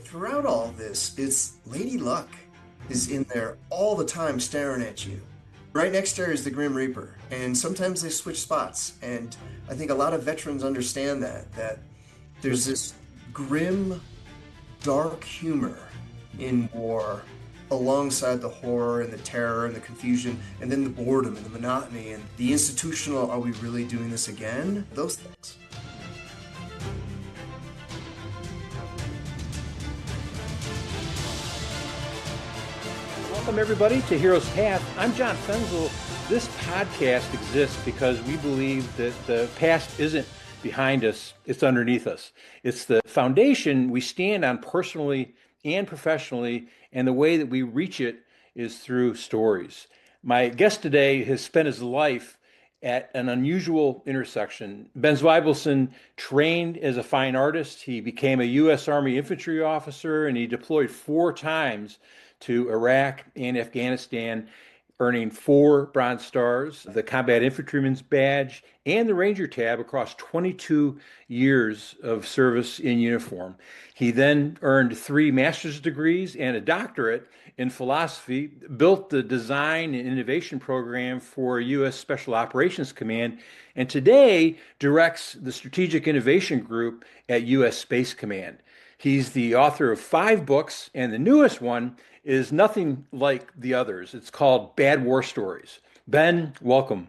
throughout all this, it's Lady Luck is in there all the time staring at you. Right next to her is the Grim Reaper, and sometimes they switch spots. And I think a lot of veterans understand that there's this grim, dark humor in war alongside the horror and the terror and the confusion and then the boredom and the monotony and the institutional, are we really doing this again? Those things. Welcome, everybody, to Heroes Path. I'm John Fenzel. This podcast exists because we believe that the past isn't behind us, it's underneath us. It's the foundation we stand on personally and professionally, and the way that we reach it is through stories. My guest today has spent his life at an unusual intersection. Ben Zweibelson trained as a fine artist. He became a U.S. Army infantry officer, and he deployed 4 times to Iraq and Afghanistan, earning 4 Bronze Stars, the Combat Infantryman's Badge, and the Ranger Tab across 22 years of service in uniform. He then earned 3 master's degrees and a doctorate in philosophy, built the design and innovation program for U.S. Special Operations Command, and today directs the Strategic Innovation Group at U.S. Space Command. He's the author of 5 books, and the newest one is nothing like the others. It's called Bad War Stories. Ben, welcome.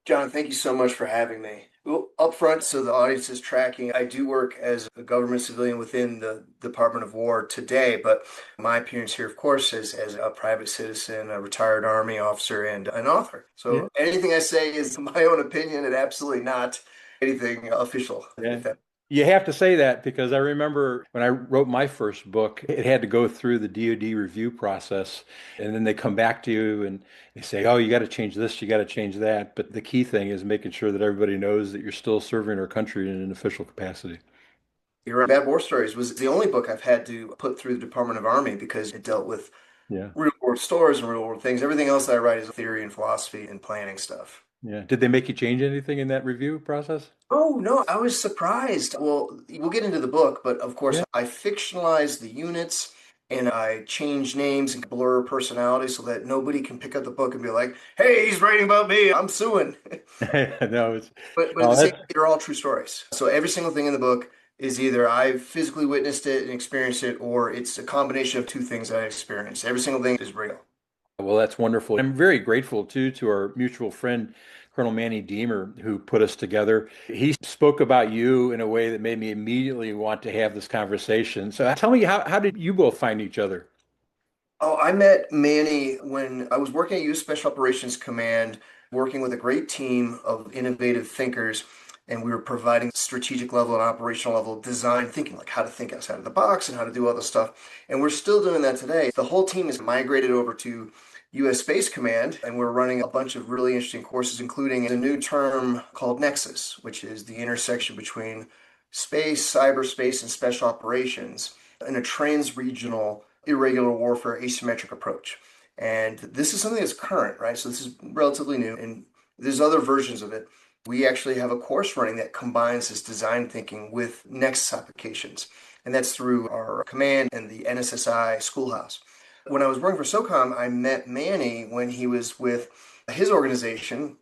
John, thank you so much for having me. Well, up front, so the audience is tracking, I do work as a government civilian within the Department of War today, but my appearance here, of course, is as a private citizen, a retired Army officer, and an author. Yeah. So anything I say is my own opinion and absolutely not anything official. Yeah. You have to say that because I remember when I wrote my first book, it had to go through the DoD review process, and then they come back to you and they say, "Oh, you got to change this, you got to change that." But the key thing is making sure that everybody knows that you're still serving our country in an official capacity. You're right. Bad War Stories was the only book I've had to put through the Department of Army because it dealt with Yeah. real world stories and real world things. Everything else I write is theory and philosophy and planning stuff. Yeah. Did they make you change anything in that review process? Oh, no, I was surprised. Well, we'll get into the book, but of course, Yeah. I fictionalized the units and I changed names and blur personalities so that nobody can pick up the book and be like, hey, he's writing about me. I'm suing. No, it's But at well, the same time, they're all true stories. So every single thing in the book is either I've physically witnessed it and experienced it, or it's a combination of 2 things I experienced. Every single thing is real. well, that's wonderful. I'm very grateful too to our mutual friend, Colonel Manny Deemer, who put us together. He spoke about you in a way that made me immediately want to have this conversation. So tell me, how did you both find each other? Oh, I met Manny when I was working at U.S. Special Operations Command, working with a great team of innovative thinkers, and we were providing strategic level and operational level design thinking, like how to think outside of the box and how to do all this stuff. And we're still doing that today. The whole team is migrated over to U.S. Space Command, and we're running a bunch of really interesting courses, including a new term called Nexus, which is the intersection between space, cyberspace, and special operations in a trans-regional irregular warfare asymmetric approach. And this is something that's current, right? So this is relatively new, and there's other versions of it. We actually have a course running that combines this design thinking with Nexus applications, and that's through our command and the NSSI schoolhouse. When I was working for SOCOM, I met Manny when he was with his organization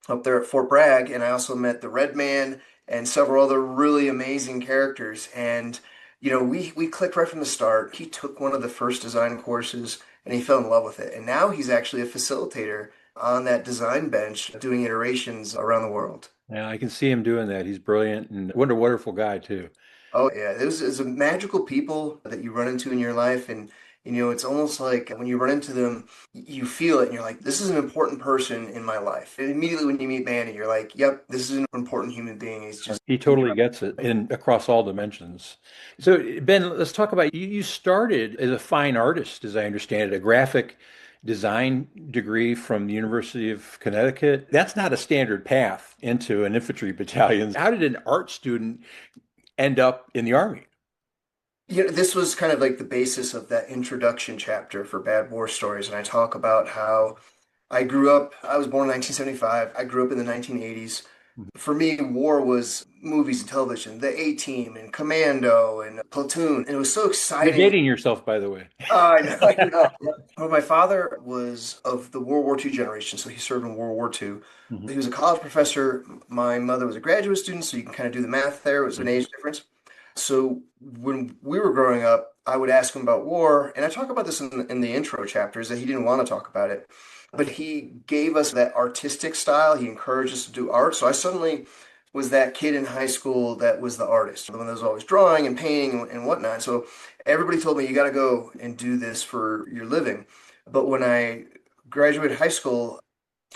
up there at Fort Bragg, and I also met the Red Man and several other really amazing characters. And we clicked right from the start. He took one of the first design courses and he fell in love with it. And now he's actually a facilitator on that design bench doing iterations around the world. Yeah, I can see him doing that. He's brilliant and what a wonderful guy too. Oh yeah, it's a magical people that you run into in your life, and it's almost like when you run into them, you feel it, and you're like, this is an important person in my life. And immediately when you meet Manny, you're like, yep, this is an important human being. He's just He totally gets it in across all dimensions. So Ben, let's talk about you. You started as a fine artist, as I understand it, a graphic design degree from the University of Connecticut. That's not a standard path into an infantry battalion. How did an art student end up in the Army? This was kind of like the basis of that introduction chapter for Bad War Stories, and I talk about how I was born in 1975. I grew up in the 1980s. For me, war was movies and television, the A-Team and Commando and Platoon. And it was so You're exciting. dating yourself, by the way. I know, I know. Well, my father was of the World War II generation, so he served in World War II. Mhm. He was a college professor. My mother was a graduate student, so you can kind of do the math there. It was an Mhm. age difference. So when we were growing up, I would ask him about war, and I talk about this in the intro chapters that he didn't want to talk about it, but he gave us that artistic style. He encouraged us to do art. So I suddenly was that kid in high school that was the artist, the one that was always drawing and painting and whatnot. So everybody told me you got to go and do this for your living. But when I graduated high school,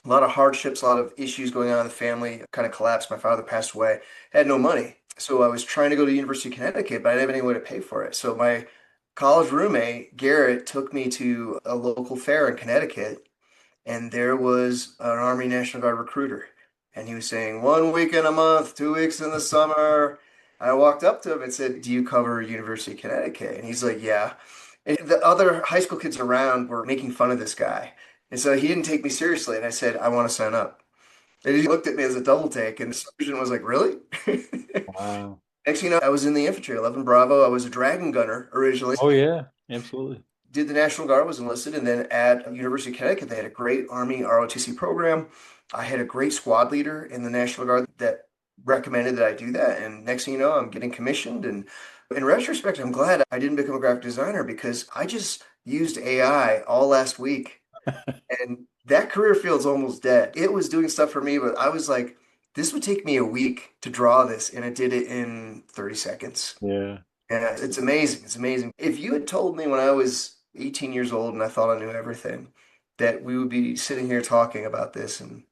a lot of hardships, a lot of issues going on in the family, kind of collapsed. My father passed away. I had no money. So I was trying to go to University of Connecticut, but I didn't have any way to pay for it. So my college roommate, Garrett, took me to a local fair in Connecticut, and there was an Army National Guard recruiter. And he was saying, 1 week in a month, 2 weeks in the summer. I walked up to him and said, do you cover University of Connecticut? And he's like, yeah. And the other high school kids around were making fun of this guy. And so he didn't take me seriously. And I said, I want to sign up. And he looked at me as a double take. And the sergeant was like, really? Wow. Next thing you know, I was in the infantry, 11 Bravo. I was a dragon gunner originally. Oh yeah, absolutely. Did the National Guard, was enlisted, and then at University of Connecticut, they had a great Army ROTC program. I had a great squad leader in the National Guard that recommended that I do that. And next thing you know, I'm getting commissioned. And in retrospect, I'm glad I didn't become a graphic designer because I just used AI all last week. And that career field's almost dead. It was doing stuff for me, but I was like, this would take me a week to draw this, and it did it in 30 seconds. Yeah. Yeah, it's amazing. It's amazing. If you had told me when I was 18 years old and I thought I knew everything, that we would be sitting here talking about this and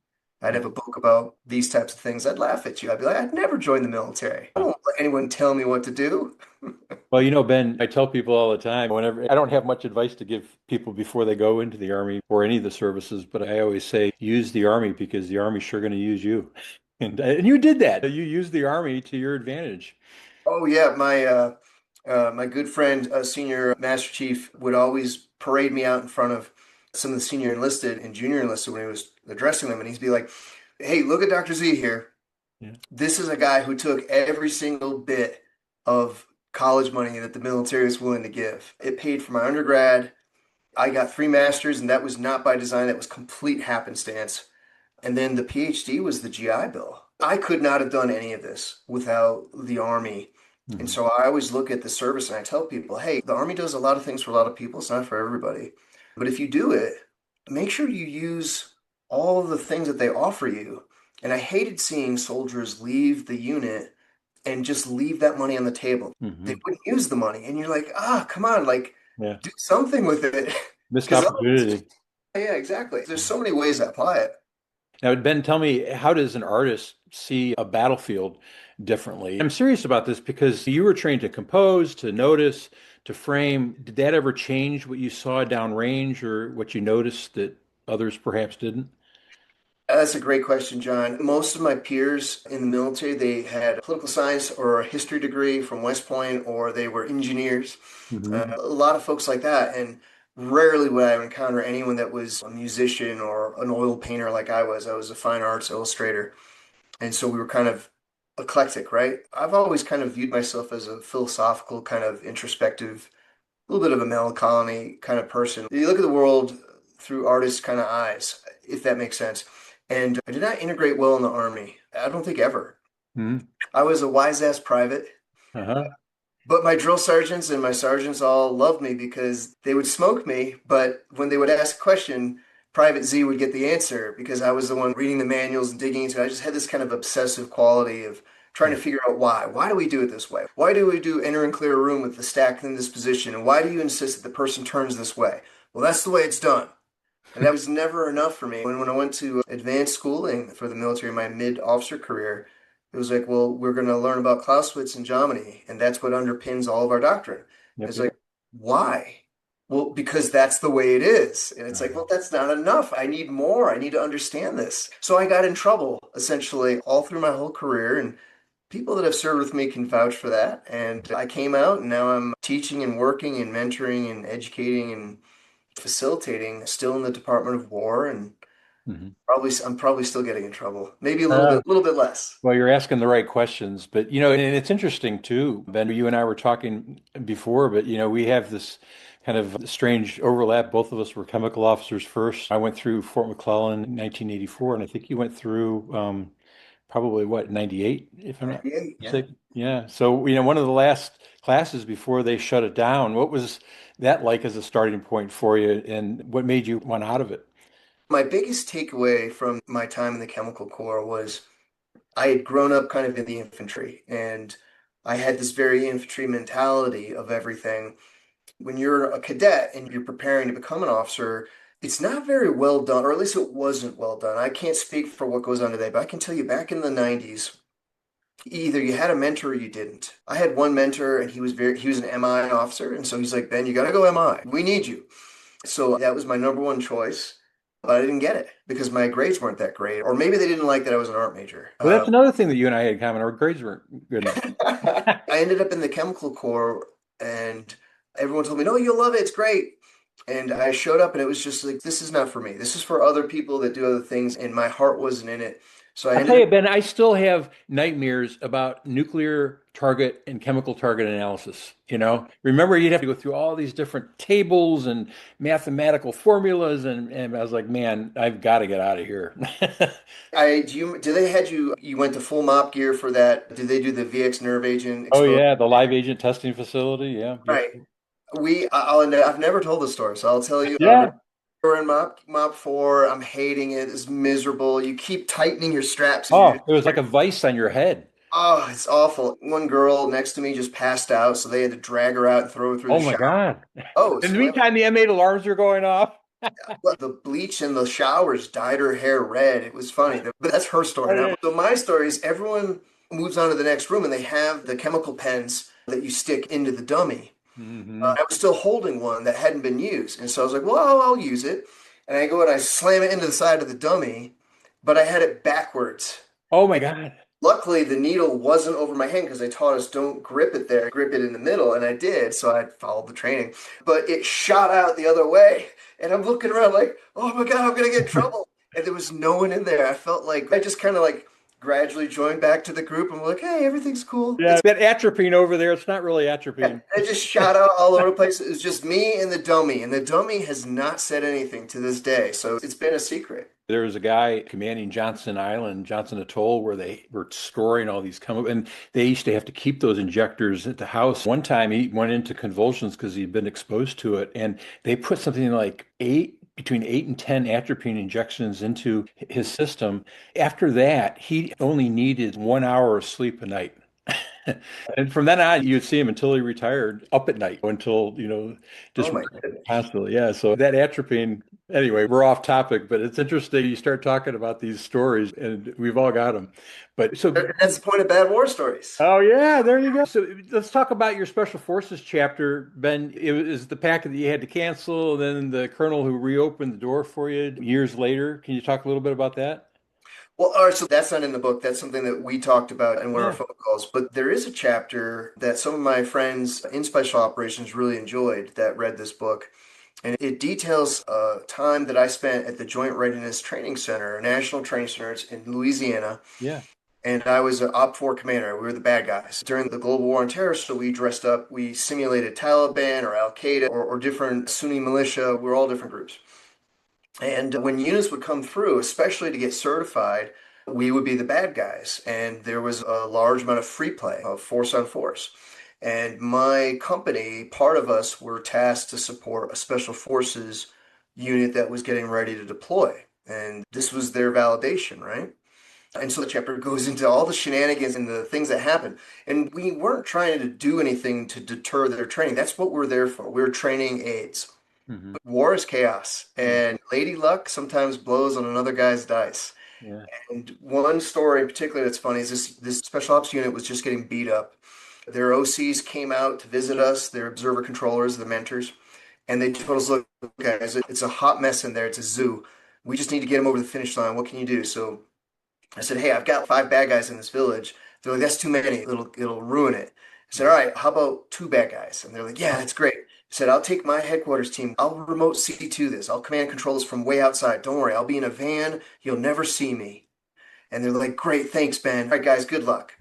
I'd have a book about these types of things, I'd laugh at you. I'd be like, I'd never join the military. I don't let anyone tell me what to do. Well, Ben, I tell people all the time, whenever I don't have much advice to give people before they go into the Army or any of the services, but I always say use the Army because the Army's sure going to use you. And you did that. You used the Army to your advantage. Oh yeah, my good friend, senior Master Chief, would always parade me out in front of some of the senior enlisted and junior enlisted when he was addressing them, and he'd be like, "Hey, look at Dr. Z here. Yeah. This is a guy who took every single bit of college money that the military was willing to give. It paid for my undergrad. I got 3 masters, and that was not by design. That was complete happenstance. And then the PhD was the GI Bill. I could not have done any of this without the Army. And Mhm. so I always look at the service and I tell people, hey, the Army does a lot of things for a lot of people. It's not for everybody. But if you do it, make sure you use all of the things that they offer you. And I hated seeing soldiers leave the unit and just leave that money on the table. They Mhm. wouldn't use the money. And you're like, come on, like Yeah. do something with it. Missed Because otherwise, opportunity. yeah, exactly. There's so many ways to apply it. Now, Ben, tell me, how does an artist see a battlefield differently? I'm serious about this because you were trained to compose, to notice, to frame. Did that ever change what you saw downrange or what you noticed that others perhaps didn't? That's a great question, John. Most of my peers in the military, they had a political science or a history degree from West Point, or they were engineers. Hmm. A lot of folks like that. And rarely would I encounter anyone that was a musician or an oil painter like I was. I was a fine arts illustrator. And so we were kind of eclectic, right? I've always kind of viewed myself as a philosophical, kind of introspective, a little bit of a melancholy kind of person. You look at the world through artist kind of eyes, if that makes sense. And I did not integrate well in the Army. I don't think ever. Hmm. I was a wise ass private, Uh-huh. but my drill sergeants and my sergeants all loved me because they would smoke me. But when they would ask a question, Private Z would get the answer because I was the one reading the manuals and digging into it. I just had this kind of obsessive quality of trying to figure out why. Why do we do it this way? Why do we do enter and clear a room with the stack in this position? And why do you insist that the person turns this way? Well, that's the way it's done. And that was never enough for me. When I went to advanced schooling for the military, my mid-officer career, it was like, well, we're going to learn about Clausewitz and Jomini, and that's what underpins all of our doctrine. Yep, It's yep. like, why? Well, because that's the way it is. And it's like, well, that's not enough. I need more. I need to understand this. So I got in trouble essentially all through my whole career. And people that have served with me can vouch for that. And I came out and now I'm teaching and working and mentoring and educating and facilitating still in the Department of War. And Mhm. I'm probably still getting in trouble. Maybe Uh, a little bit less. well, you're asking the right questions, but and it's interesting too, Ben. You and I were talking before, but we have this kind of strange overlap. Both of us were chemical officers first. I went through Fort McClellan in 1984, and I think you went through probably what, 98, if I'm not 98, yeah. mistaken. Yeah. So, one of the last classes before they shut it down, what was that like as a starting point for you, and what made you want out of it? My biggest takeaway from my time in the Chemical Corps was I had grown up kind of in the infantry, and I had this very infantry mentality of everything. When you're a cadet and you're preparing to become an officer, it's not very well done, or at least it wasn't well done. I can't speak for what goes on today, but I can tell you back in the 90s, either you had a mentor or you didn't. I had one mentor and he was an MI officer, and so he's like, Ben, you gotta go MI. We need you. So that was my number one choice, but I didn't get it because my grades weren't that great, or maybe they didn't like that I was an art major. Well, that's another thing that you and I had in common. Our grades weren't good enough. I ended up in the chemical corps, and everyone told me, "No, you'll love it. It's great." And I showed up, and it was just like, "This is not for me. This is for other people that do other things." And my heart wasn't in it, so I I'll tell ended up. you, Ben, I still have nightmares about nuclear target and chemical target analysis. Remember you'd have to go through all these different tables and mathematical formulas, and I was like, man, I've got to get out of here. I do you do they had you you went to full mop gear for that? Did they do the VX nerve agent Oh exposure? yeah, the live agent testing facility. Yeah, yep. Right. I've never told the story, so I'll tell you. Yeah. We're in mop four. I'm hating it. It's miserable. You keep tightening your straps as you're Oh, it was like a vice on your head. oh, it's awful. One girl next to me just passed out, so they had to drag her out and throw her through the Oh my shower. God. Oh, In the swimming. meantime, the M8 alarms are going off. But the bleach in the showers dyed her hair red. It was funny, but that's her story. Oh, yeah. So my story is everyone moves on to the next room and they have the chemical pens that you stick into the dummy. Hmm. I was still holding one that hadn't been used, and so I was like, "Well, I'll use it." And I go and I slam it into the side of the dummy, but I had it backwards. Oh my God. Luckily, the needle wasn't over my hand because they taught us don't grip it there, grip it in the middle, and I did, so I followed the training. But it shot out the other way, and I'm looking around like, oh my God, I'm gonna get in trouble. And there was no one in there. I felt like I just kind of like gradually joined back to the group and I'm like, hey, everything's cool. Yeah, that atropine over there, it's not really atropine. It just shot out all over the place. It was just me and the dummy has not said anything to this day, so it's been a secret. There was a guy commanding Johnson Island, Johnson Atoll, where they were storing all these chemicals, and they used to have to keep those injectors at the house. One time he went into convulsions because he'd been exposed to it, and they put something like between 8 and 10 atropine injections into his system. After that, he only needed 1 hour of sleep a night. And from then on, you'd see him until he retired up at night until, Oh just my goodness. constantly. Yeah. So that atropine, anyway, we're off topic, but it's interesting. You start talking about these stories and we've all got them. But so, That's the point of bad war stories. oh, yeah, there you go. So let's talk about your Special Forces chapter, Ben. It was the packet that you had to cancel, and then the colonel who reopened the door for you years later. Can you talk a little bit about that? Well, all right, so that's not in the book. That's something that we talked about in one of our Yeah. phone calls. But there is a chapter that some of my friends in special operations really enjoyed that read this book. And it details a time that I spent at the Joint Readiness Training Center, a national training center in Louisiana. Yeah. And I was an Op 4 commander. We were the bad guys. During the global war on terror, so we dressed up, we simulated Taliban or Al Qaeda or different Sunni militia. We were all different groups. And when units would come through, especially to get certified, we would be the bad guys. And there was a large amount of free play of force on force. And my company, part of us were tasked to support a special forces unit that was getting ready to deploy. And this was their validation, right? And so the chapter goes into all the shenanigans and the things that happen. And we weren't trying to do anything to deter their training. That's what we're there for. We're training aides. Hmm. War is chaos, and Lady Luck sometimes blows on another guy's dice. Yeah. And one story in particular that's funny is this special ops unit was just getting beat up. Their OCs came out to visit us, their observer controllers, the mentors, and they told us, look, guys, it's a hot mess in there. It's a zoo. We just need to get them over the finish line. What can you do? So I said, hey, I've got 5 bad guys in this village. They're like, that's too many. It'll ruin it. I said, all right, how about two bad guys? And they're like, yeah, that's great. I said, I'll take my headquarters team. I'll remote C2 this. I'll command and control this from way outside. Don't worry, I'll be in a van. You'll never see me. And they're like, great, thanks, Ben. All right, guys, good luck.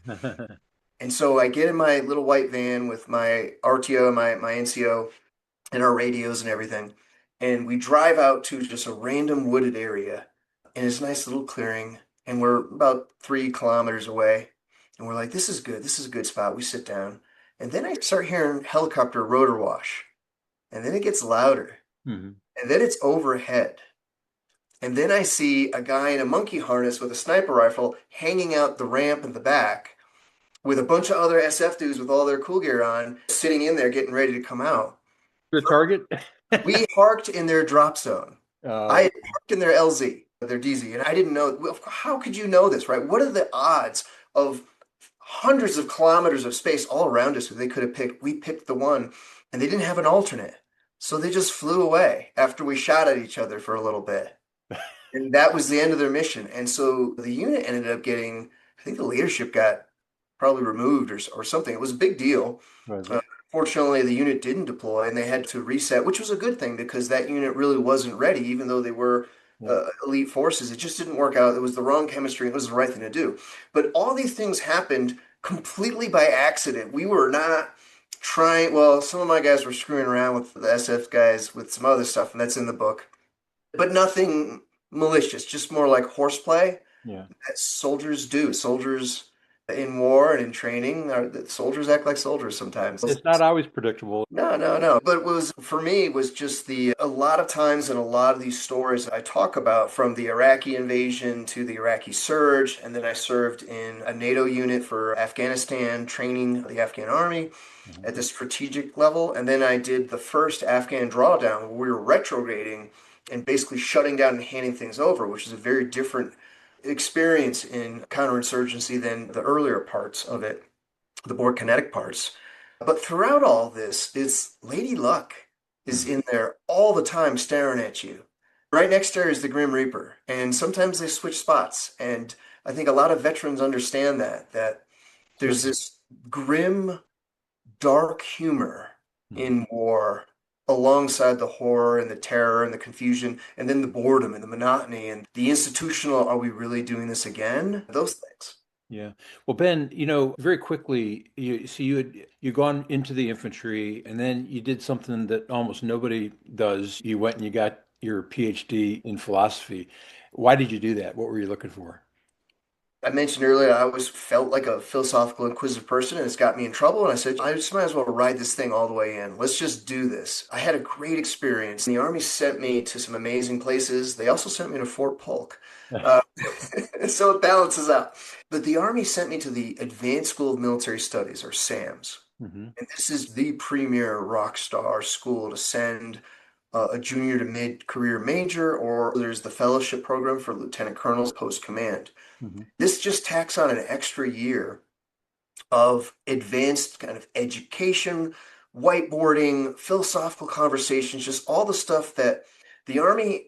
And so I get in my little white van with my RTO, my NCO, and our radios and everything. And we drive out to just a random wooded area. And it's a nice little clearing. And we're about 3 kilometers away. And we're like, this is good. This is a good spot. We sit down. And then I start hearing helicopter rotor wash. And then it gets louder. Mhm. And then it's overhead. And then I see a guy in a monkey harness with a sniper rifle hanging out the ramp in the back with a bunch of other SF dudes with all their cool gear on, sitting in there getting ready to come out. The target? We parked in their drop zone. I Oh, had parked in their LZ, their DZ, and I didn't know. Well, how could you know this, right? What are the odds of hundreds of kilometers of space all around us that they could have picked? We picked the one, and they didn't have an alternate. So they just flew away after we shot at each other for a little bit. And that was the end of their mission. And so the unit ended up getting, I think the leadership got probably removed or something. It was a big deal. was Uh, it? Fortunately, the unit didn't deploy and they had to reset, which was a good thing because that unit really wasn't ready, even though they were Yeah. elite forces. It just didn't work out. It was the wrong chemistry. It was the right thing to do. But all these things happened completely by accident. We were not trying, well, some of my guys were screwing around with the SF guys with some other stuff, and that's in the book, but nothing malicious, just more like horseplay Yeah. that soldiers do. Soldiers in war and in training, soldiers act like soldiers sometimes. It's not always predictable. No, no, no. But what was for me was just a lot of times in a lot of these stories I talk about from the Iraqi invasion to the Iraqi surge, and then I served in a NATO unit for Afghanistan, training the Afghan army Mhm. at the strategic level, and then I did the first Afghan drawdown where we were retrograding and basically shutting down and handing things over, which is a very different experience in counterinsurgency than the earlier parts of it, the more kinetic parts. But throughout all this, it's Lady Luck is Mhm. in there all the time staring at you. Right next to her is the Grim Reaper, and sometimes they switch spots. And I think a lot of veterans understand that there's Certainly. this grim, dark humor Mhm. in war alongside the horror and the terror and the confusion, and then the boredom and the monotony and the institutional, are we really doing this again? Those things. Yeah. Well, Ben, very quickly, you gone into the infantry, and then you did something that almost nobody does. You went and you got your PhD in philosophy. Why did you do that? What were you looking for? I mentioned earlier, I always felt like a philosophical, inquisitive person, and it's got me in trouble. And I said, I just might as well ride this thing all the way in. Let's just do this. I had a great experience. The Army sent me to some amazing places. They also sent me to Fort Polk. Uh, so it balances out. But the Army sent me to the Advanced School of Military Studies, or SAMS. Hmm. And this is the premier rock star school to send a junior to mid-career major, or there's the fellowship program for lieutenant colonels post command. Hmm. This just tacks on an extra year of advanced kind of education, whiteboarding, philosophical conversations, just all the stuff that the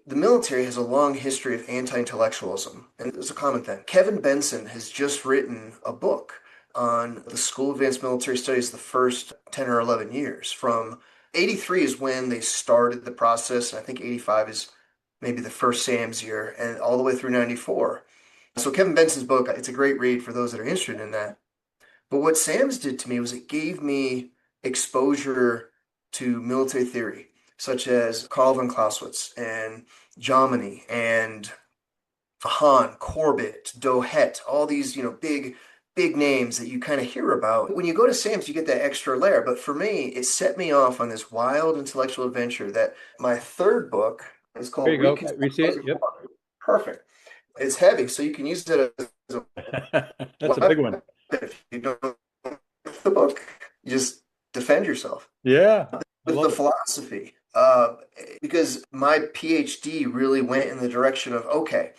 military has a long history of anti-intellectualism, and it's a common thing. Kevin Benson has just written a book on the School of Advanced Military Studies the first 10 or 11 years. From 83 is when they started the process, and I think 85 is maybe the first SAMS year, and all the way through 94. So Kevin Benson's book, it's a great read for those that are interested in that. But what SAMS did to me was it gave me exposure to military theory, such as Karl von Clausewitz and Jomini and Hahn, Corbett, Dohet, all these, big names that you kind of hear about. When you go to SAMS, you get that extra layer. But for me, it set me off on this wild intellectual adventure that my third book is There called you go. We see it. Reconceptualizing Yep. War. Perfect. It's heavy, so you can use it as a That's a big weapon. one. If you don't like the book, you just defend yourself. Yeah. I With the love it. philosophy, because my PhD really went in the direction of, okay,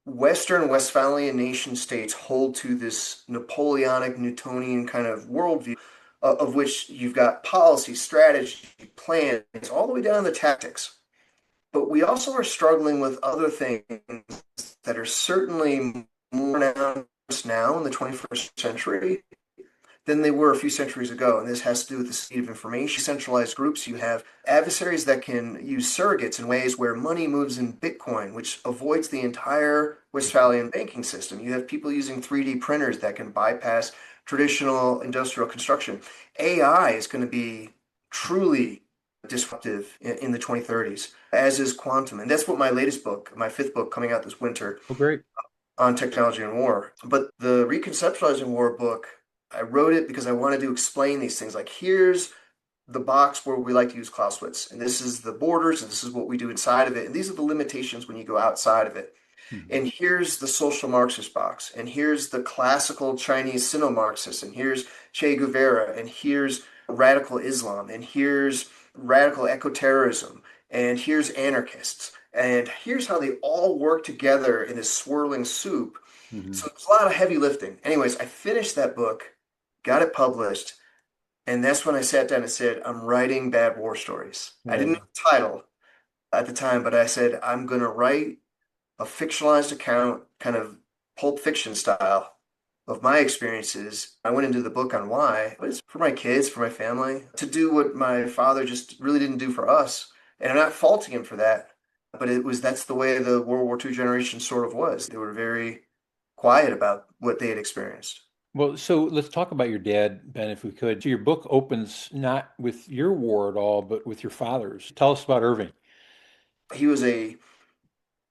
Western Westphalian nation states hold to this Napoleonic Newtonian kind of worldview, of which you've got policy, strategy, plans, all the way down to tactics. But we also are struggling with other things that are certainly more pronounced now in the 21st century than they were a few centuries ago. And this has to do with the speed of information. Centralized groups, you have adversaries that can use surrogates in ways where money moves in Bitcoin, which avoids the entire Westphalian banking system. You have people using 3D printers that can bypass traditional industrial construction. AI is going to be truly disruptive in the 2030s, as is quantum. And that's what my latest book, my fifth book coming out this winter, Oh, great. on technology and war. But the Reconceptualizing War book, I wrote it because I wanted to explain these things. Like, here's the box where we like to use Clausewitz, and this is the borders, and this is what we do inside of it, and these are the limitations when you go outside of it. Mhm. And here's the social Marxist box, and here's the classical Chinese Sino-Marxist, and here's Che Guevara, and here's radical Islam, and here's radical eco-terrorism, and here's anarchists. And here's how they all work together in this swirling soup. Mhm. So it's a lot of heavy lifting. Anyways, I finished that book, got it published, and that's when I sat down and said, I'm writing bad war stories. I didn't know Yeah. the title at the time, but I said, I'm going to write a fictionalized account, kind of Pulp Fiction style, of my experiences. I went into the book on why, but it's for my kids, for my family, to do what my father just really didn't do for us. And I'm not faulting him for that, but that's the way the World War II generation sort of was. They were very quiet about what they had experienced. Well, so let's talk about your dad, Ben, if we could. So your book opens not with your war at all, but with your father's. Tell us about Irving. He was a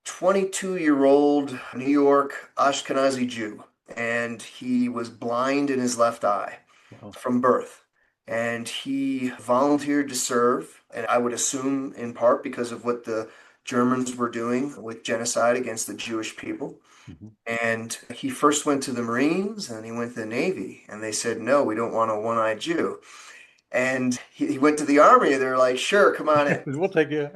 22-year-old New York Ashkenazi Jew, and he was blind in his left eye Wow. from birth. And he volunteered to serve, and I would assume in part because of what the Germans were doing with genocide against the Jewish people. Mhm. And he first went to the Marines and he went to the Navy, and they said, no, we don't want a one-eyed Jew. And he went to the Army, and they're like, sure, come on in. We'll take you.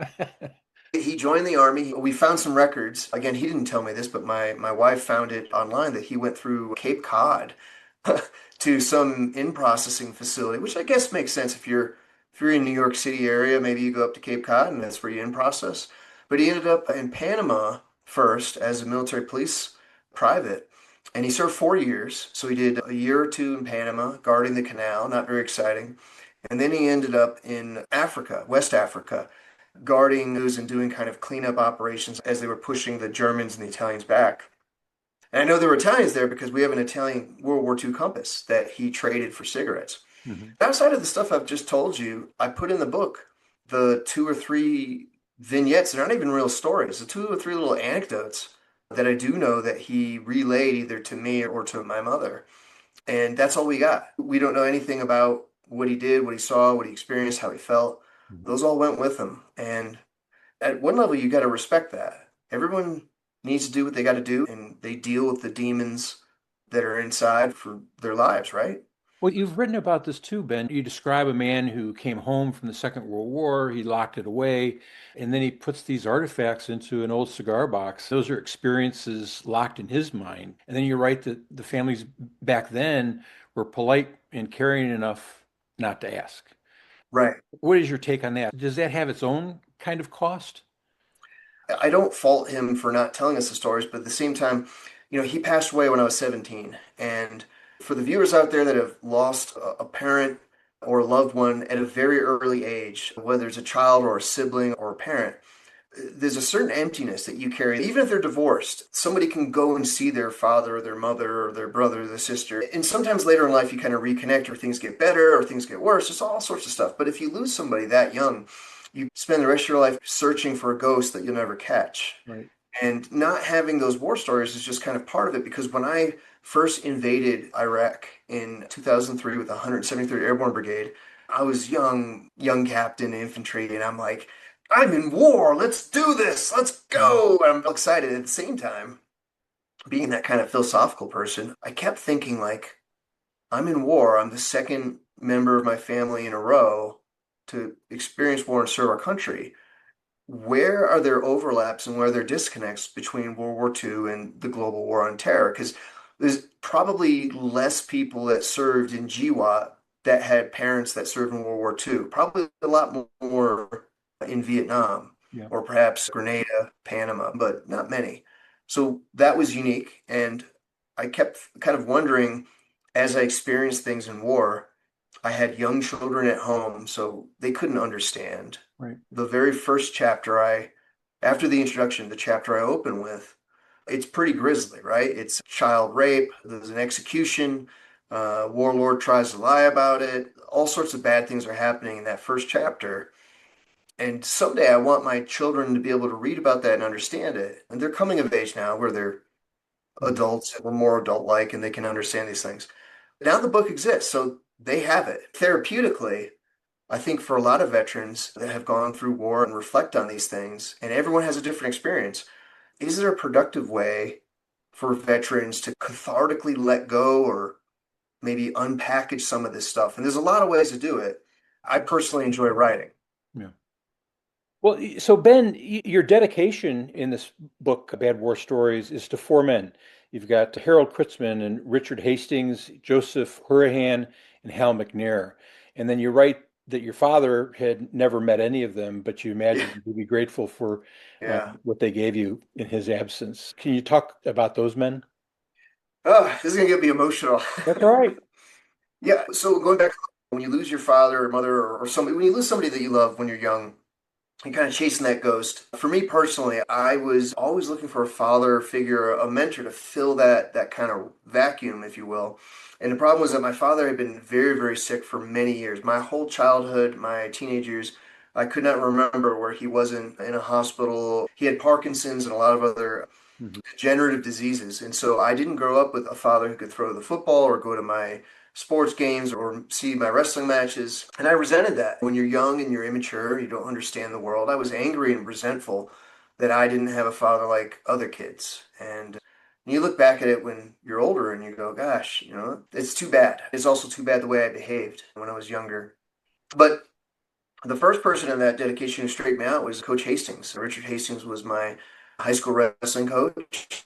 He joined the army. We found some records. Again, he didn't tell me this, but my wife found it online that he went through Cape Cod to some in-processing facility, which I guess makes sense if you're in New York City area, maybe you go up to Cape Cod and that's where you in-process. But he ended up in Panama first as a military police private, and he served 4 years. So he did a year or two in Panama, guarding the canal, not very exciting. And then he ended up in Africa, West Africa, guarding news and doing kind of cleanup operations as they were pushing the Germans and the Italians back. And I know there were Italians there because we have an Italian World War II compass that he traded for cigarettes. Mhm. Outside of the stuff I've just told you, I put in the book the two or three vignettes. They're not even real stories, the two or three little anecdotes that I do know that he relayed either to me or to my mother. And that's all we got. We don't know anything about what he did, what he saw, what he experienced, how he felt. Mhm. Those all went with him. And at one level, you got to respect that. Everyone needs to do what they got to do, and they deal with the demons that are inside for their lives, right? Well, you've written about this too, Ben. You describe a man who came home from the Second World War, he locked it away, and then he puts these artifacts into an old cigar box. Those are experiences locked in his mind. And then you write that the families back then were polite and caring enough not to ask. Right. What is your take on that? Does that have its own kind of cost? I don't fault him for not telling us the stories, but at the same time, he passed away when I was 17. And for the viewers out there that have lost a parent or a loved one at a very early age, whether it's a child or a sibling or a parent, there's a certain emptiness that you carry. Even if they're divorced, somebody can go and see their father or their mother or their brother or their sister. And sometimes later in life, you kind of reconnect, or things get better or things get worse. It's all sorts of stuff. But if you lose somebody that young, you spend the rest of your life searching for a ghost that you'll never catch. Right. And not having those war stories is just kind of part of it, because when I first invaded Iraq in 2003 with the 173rd Airborne Brigade, I was young captain infantry, and I'm like, I'm in war. Let's do this. Let's Mhm. go. And I'm excited. At the same time, being that kind of philosophical person, I kept thinking, like, I'm in war. I'm the second member of my family in a row to experience war and serve our country. Where are there overlaps and where are there disconnects between World War II and the global war on terror? Because there's probably less people that served in GWAT that had parents that served in World War II. Probably a lot more in Vietnam Yeah. or perhaps Grenada, Panama, but not many. So that was unique. And I kept kind of wondering, as I experienced things in war, I had young children at home, so they couldn't understand. Right. The very first chapter after the introduction, the chapter I open with, it's pretty grisly, right? It's child rape, there's an execution, warlord tries to lie about it, all sorts of bad things are happening in that first chapter. And someday I want my children to be able to read about that and understand it. And they're coming of age now where they're Mhm. adults, or more adult-like, and they can understand these things. Now the book exists, so they have it. Therapeutically, I think for a lot of veterans that have gone through war and reflect on these things, and everyone has a different experience, is there a productive way for veterans to cathartically let go or maybe unpackage some of this stuff? And there's a lot of ways to do it. I personally enjoy writing. Yeah. Well, so Ben, your dedication in this book, Bad War Stories, is to four men. You've got Harold Kritzman and Richard Hastings, Joseph Hurahan, and Hal McNair. And then you write that your father had never met any of them, but you Yeah. imagine you'd be grateful for Yeah. what they gave you in his absence. Can you talk about those men? Oh, this is gonna get me emotional. That's all right. Yeah. So going back, when you lose your father or mother or somebody, when you lose somebody that you love when you're young, and kind of chasing that ghost. For me personally, I was always looking for a father figure, a mentor to fill that kind of vacuum, if you will. And the problem was that my father had been very, very sick for many years. My whole childhood, my teenage years, I could not remember where he wasn't in a hospital. He had Parkinson's and a lot of other Mhm. degenerative diseases. And so I didn't grow up with a father who could throw the football or go to my sports games or see my wrestling matches. And I resented that. When you're young and you're immature, you don't understand the world. I was angry and resentful that I didn't have a father like other kids. And you look back at it when you're older and you go, gosh, it's too bad. It's also too bad the way I behaved when I was younger. But the first person in that dedication who straightened me out was Coach Hastings. Richard Hastings was my high school wrestling coach,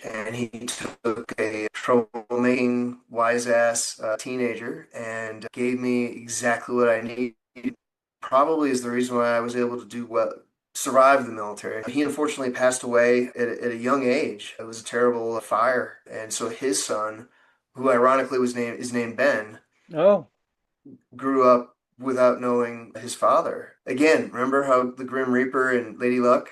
and he took a troublemaking, wise ass teenager and gave me exactly what I needed. Probably is the reason why I was able to do well, survive the military. He unfortunately passed away at a young age. It was a terrible fire, and so his son, who ironically is named Ben, Oh, grew up without knowing his father. Again, remember how the Grim Reaper and Lady Luck?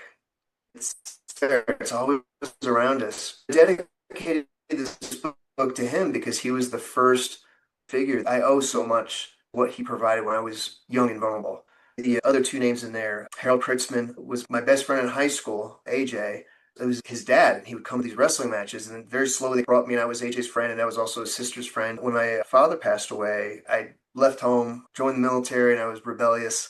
It's there. It's always around us. I dedicated this book to him because he was the first figure. I owe so much what he provided when I was young and vulnerable. The other two names in there, Harold Kritzman was my best friend in high school, AJ. It was his dad. He would come to these wrestling matches, and very slowly they brought me, and I was AJ's friend, and I was also his sister's friend. When my father passed away, I left home, joined the military, and I was rebellious.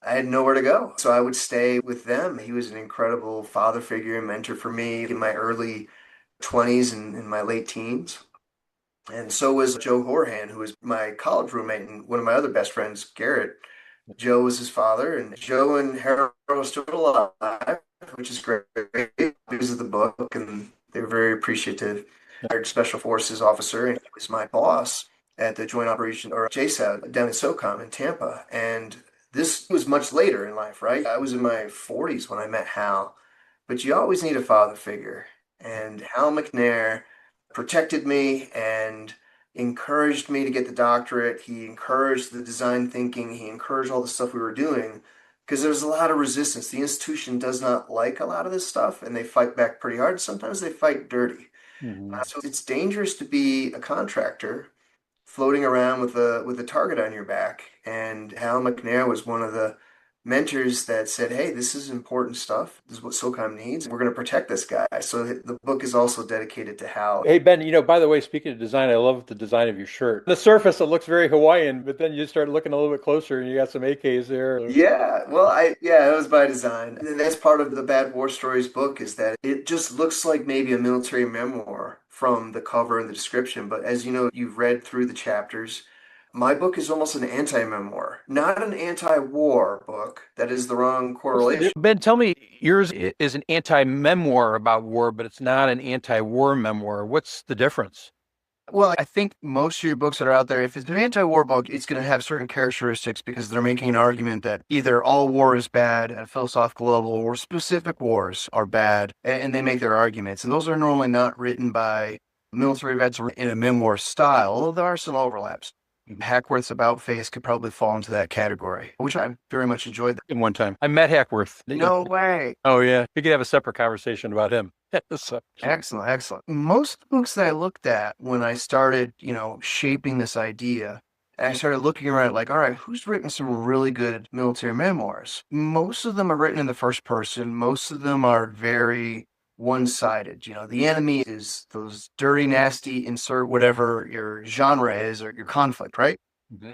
I had nowhere to go. So I would stay with them. He was an incredible father figure and mentor for me in my early 20s and in my late teens. And so was Joe Horhan, who was my college roommate and one of my other best friends, Garrett. Joe was his father, and Joe and Harold are still alive, which is great because of the book, and they were very appreciative. Our special forces officer, and he was my boss at the Joint Operation or JSAD down in SOCOM in Tampa. And this was much later in life, right? I was in my 40s when I met Hal, but you always need a father figure. And Hal McNair protected me and encouraged me to get the doctorate. He encouraged the design thinking. He encouraged all the stuff we were doing because there was a lot of resistance. The institution does not like a lot of this stuff and they fight back pretty hard. Sometimes they fight dirty. hmm So it's dangerous to be a contractor floating around with a target on your back. And Hal McNair was one of the mentors that said, "Hey, this is important stuff. This is what SOCOM needs. We're going to protect this guy." So the book is also dedicated to Hal. Hey Ben, by the way, speaking of design, I love the design of your shirt. On the surface, it looks very Hawaiian, but then you start looking a little bit closer and you got some AKs there. Yeah, well, yeah, it was by design. And that's part of the Bad War Stories book is that it just looks like maybe a military memoir from the cover and the description. But as you know, you've read through the chapters. My book is almost an anti-memoir, not an anti-war book. That is the wrong What's the correlation. Ben, tell me, yours is an anti-memoir about war, but it's not an anti-war memoir. What's the difference? Well, I think most of your books that are out there, if it's an anti-war book, it's going to have certain characteristics because they're making an argument that either all war is bad at a philosophical level or specific wars are bad, and they make their arguments. And those are normally not written by military vets are in a memoir style, although there are some overlaps. Hackworth's About Face could probably fall into that category, which I very much enjoyed. In one time. I met Hackworth. No way. Oh, yeah. We could have a separate conversation about him. So, Excellent, excellent. Most books that I looked at when I started, shaping this idea, and I started looking around like, all right, who's written some really good military memoirs? Most of them are written in the first person. Most of them are very one-sided. The enemy is those dirty, nasty, insert whatever your genre is or your conflict, right?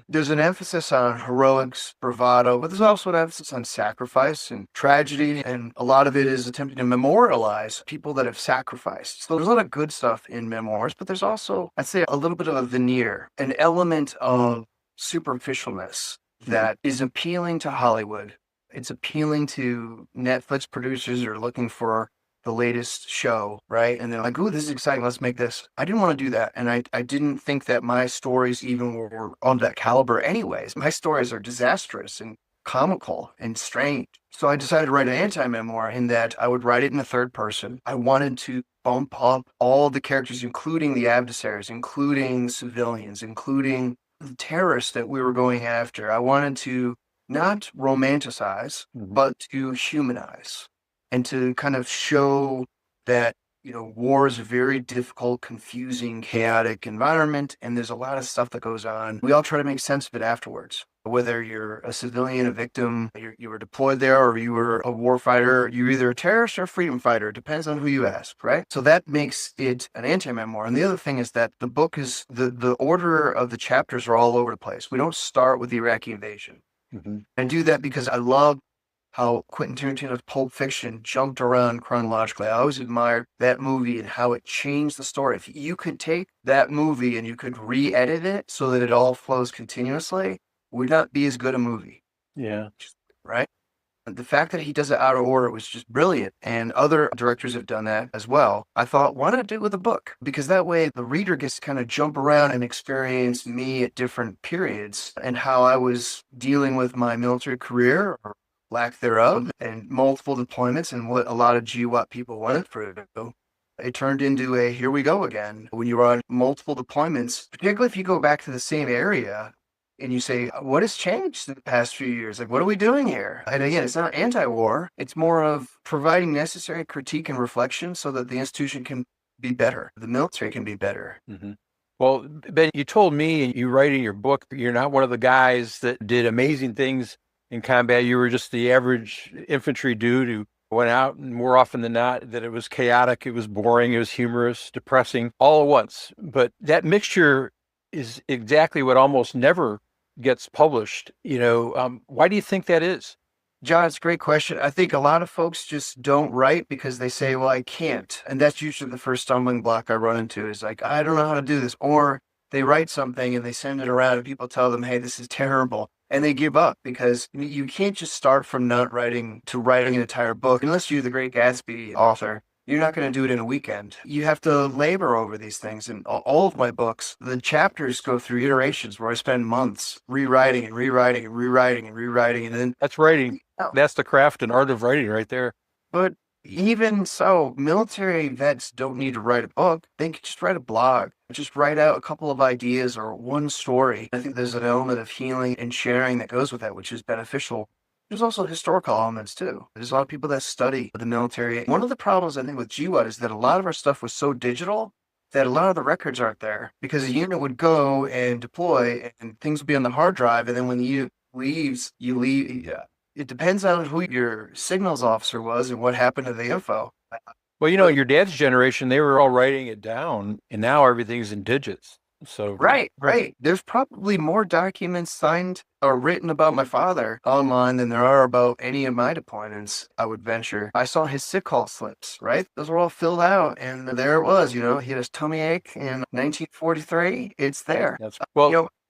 There's an emphasis on heroics, bravado, but there's also an emphasis on sacrifice and tragedy, and a lot of it is attempting to memorialize people that have sacrificed. So there's a lot of good stuff in memoirs, but there's also, I'd say, a little bit of a veneer, an element of superficialness that is appealing to Hollywood. It's appealing to Netflix producers who are looking for the latest show, right? And they're like, ooh, this is exciting. Let's make this. I didn't want to do that. And I didn't think that my stories even were on that caliber anyways. My stories are disastrous and comical and strange. So I decided to write an anti-memoir in that I would write it in the third person. I wanted to bump up all the characters, including the adversaries, including civilians, including the terrorists that we were going after. I wanted to not romanticize, but to humanize and to kind of show that, war is a very difficult, confusing, chaotic environment, and there's a lot of stuff that goes on. We all try to make sense of it afterwards. Whether you're a civilian, a victim, you were deployed there, or you were a war fighter, you're either a terrorist or a freedom fighter. It depends on who you ask, right? So that makes it an anti-memoir. And the other thing is that the book is, the order of the chapters are all over the place. We don't start with the Iraqi invasion. And do that because I love how Quentin Tarantino's Pulp Fiction jumped around chronologically. I always admired that movie and how it changed the story. If you could take that movie and you could re-edit it so that it all flows continuously, it would not be as good a movie. Yeah. Right? The fact that he does it out of order was just brilliant. And other directors have done that as well. I thought, why not do it with a book? Because that way the reader gets to kind of jump around and experience me at different periods and how I was dealing with my military career or lack thereof, and multiple deployments, and what a lot of GWAT people wanted for it. It turned into a here we go again. When you are on multiple deployments, particularly if you go back to the same area and you say, what has changed in the past few years? Like, what are we doing here? And again, it's not anti-war. It's more of providing necessary critique and reflection so that the institution can be better. The military can be better. Well, Ben, you told me, and you write in your book, you're not one of the guys that did amazing things in combat. You were just the average infantry dude who went out, and more often than not, that it was chaotic, it was boring, it was humorous, depressing, all at once. But that mixture is exactly what almost never gets published. Why do you think that is? John, it's a great question. I think a lot of folks just don't write because they say, well, I can't. And that's usually the first stumbling block I run into is like, I don't know how to do this. Or they write something and they send it around and people tell them, hey, this is terrible. And they give up because you can't just start from not writing to writing an entire book. Unless you're the Great Gatsby author, you're not going to do it in a weekend. You have to labor over these things. And all of my books, the chapters go through iterations where I spend months rewriting and rewriting and rewriting and rewriting. And then that's writing. That's the craft and art of writing right there. But even so, military vets don't need to write a book. They can just write a blog, just write out a couple of ideas or one story. I think there's an element of healing and sharing that goes with that, which is beneficial. There's also historical elements too. There's a lot of people that study the military. One of the problems I think with GWAT is that a lot of our stuff was so digital that a lot of the records aren't there because a unit would go and deploy and things would be on the hard drive. And then when the unit leaves, you leave. Yeah. It depends on who your signals officer was and what happened to the info. Well, your dad's generation, they were all writing it down, and now everything's in digits. So Right. There's probably more documents signed or written about my father online than there are about any of my deployments, I would venture. I saw his sick call slips, right? Those were all filled out, and there it was, he had his tummy ache in 1943. It's there.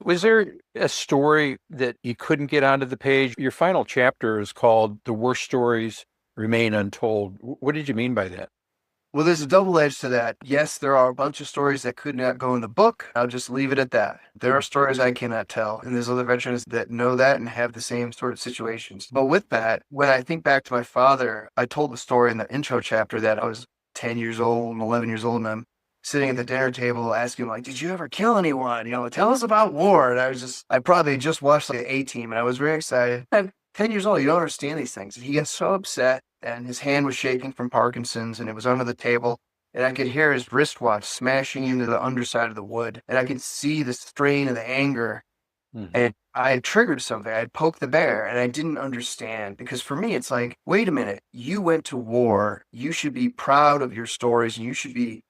Was there a story that you couldn't get onto the page? Your final chapter is called The Worst Stories Remain Untold. What did you mean by that? Well, there's a double edge to that. Yes, there are a bunch of stories that could not go in the book. I'll just leave it at that. There are stories I cannot tell, and there's other veterans that know that and have the same sort of situations. But with that, when I think back to my father, I told the story in the intro chapter that I was 10 years old and 11 years old, and I'm sitting at the dinner table asking like, did you ever kill anyone? Tell us about war. And I probably just watched like the A-Team and I was very excited. I'm 10 years old. You don't understand these things. And he got so upset and his hand was shaking from Parkinson's and it was under the table. And I could hear his wristwatch smashing into the underside of the wood. And I could see the strain and the anger. Mhm. And I had triggered something. I had poked the bear and I didn't understand because for me, it's like, wait a minute, you went to war. You should be proud of your stories and you should be,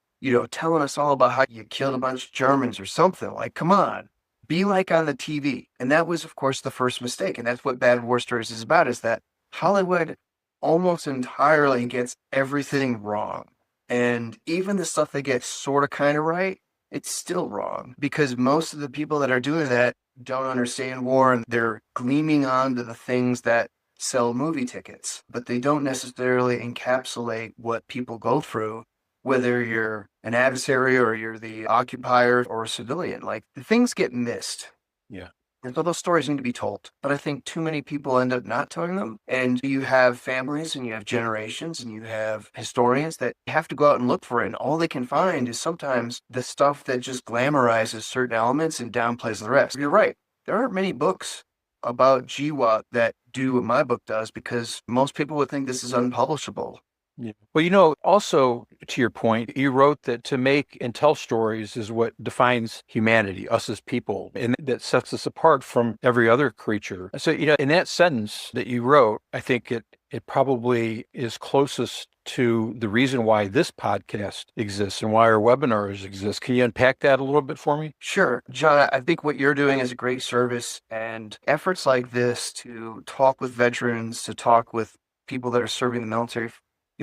telling us all about how you killed a bunch of Germans or something. Like, come on, be like on the TV. And that was, of course, the first mistake. And that's what Bad War Stories is about, is that Hollywood almost entirely gets everything wrong. And even the stuff they get sort of kind of right, it's still wrong because most of the people that are doing that don't understand war and they're gleaming onto the things that sell movie tickets, but they don't necessarily encapsulate what people go through, whether you're an adversary or you're the occupier or a civilian. Like the things get missed. Yeah. And so those stories need to be told. But I think too many people end up not telling them. And you have families and you have generations and you have historians that have to go out and look for it. And all they can find is sometimes the stuff that just glamorizes certain elements and downplays the rest. You're right. There aren't many books about GWOT that do what my book does because most people would think this is unpublishable. Yeah. Well, also to your point, you wrote that to make and tell stories is what defines humanity, us as people, and that sets us apart from every other creature. So, in that sentence that you wrote, I think it probably is closest to the reason why this podcast exists and why our webinars exist. Can you unpack that a little bit for me? Sure. John, I think what you're doing is a great service, and efforts like this to talk with veterans, to talk with people that are serving the military,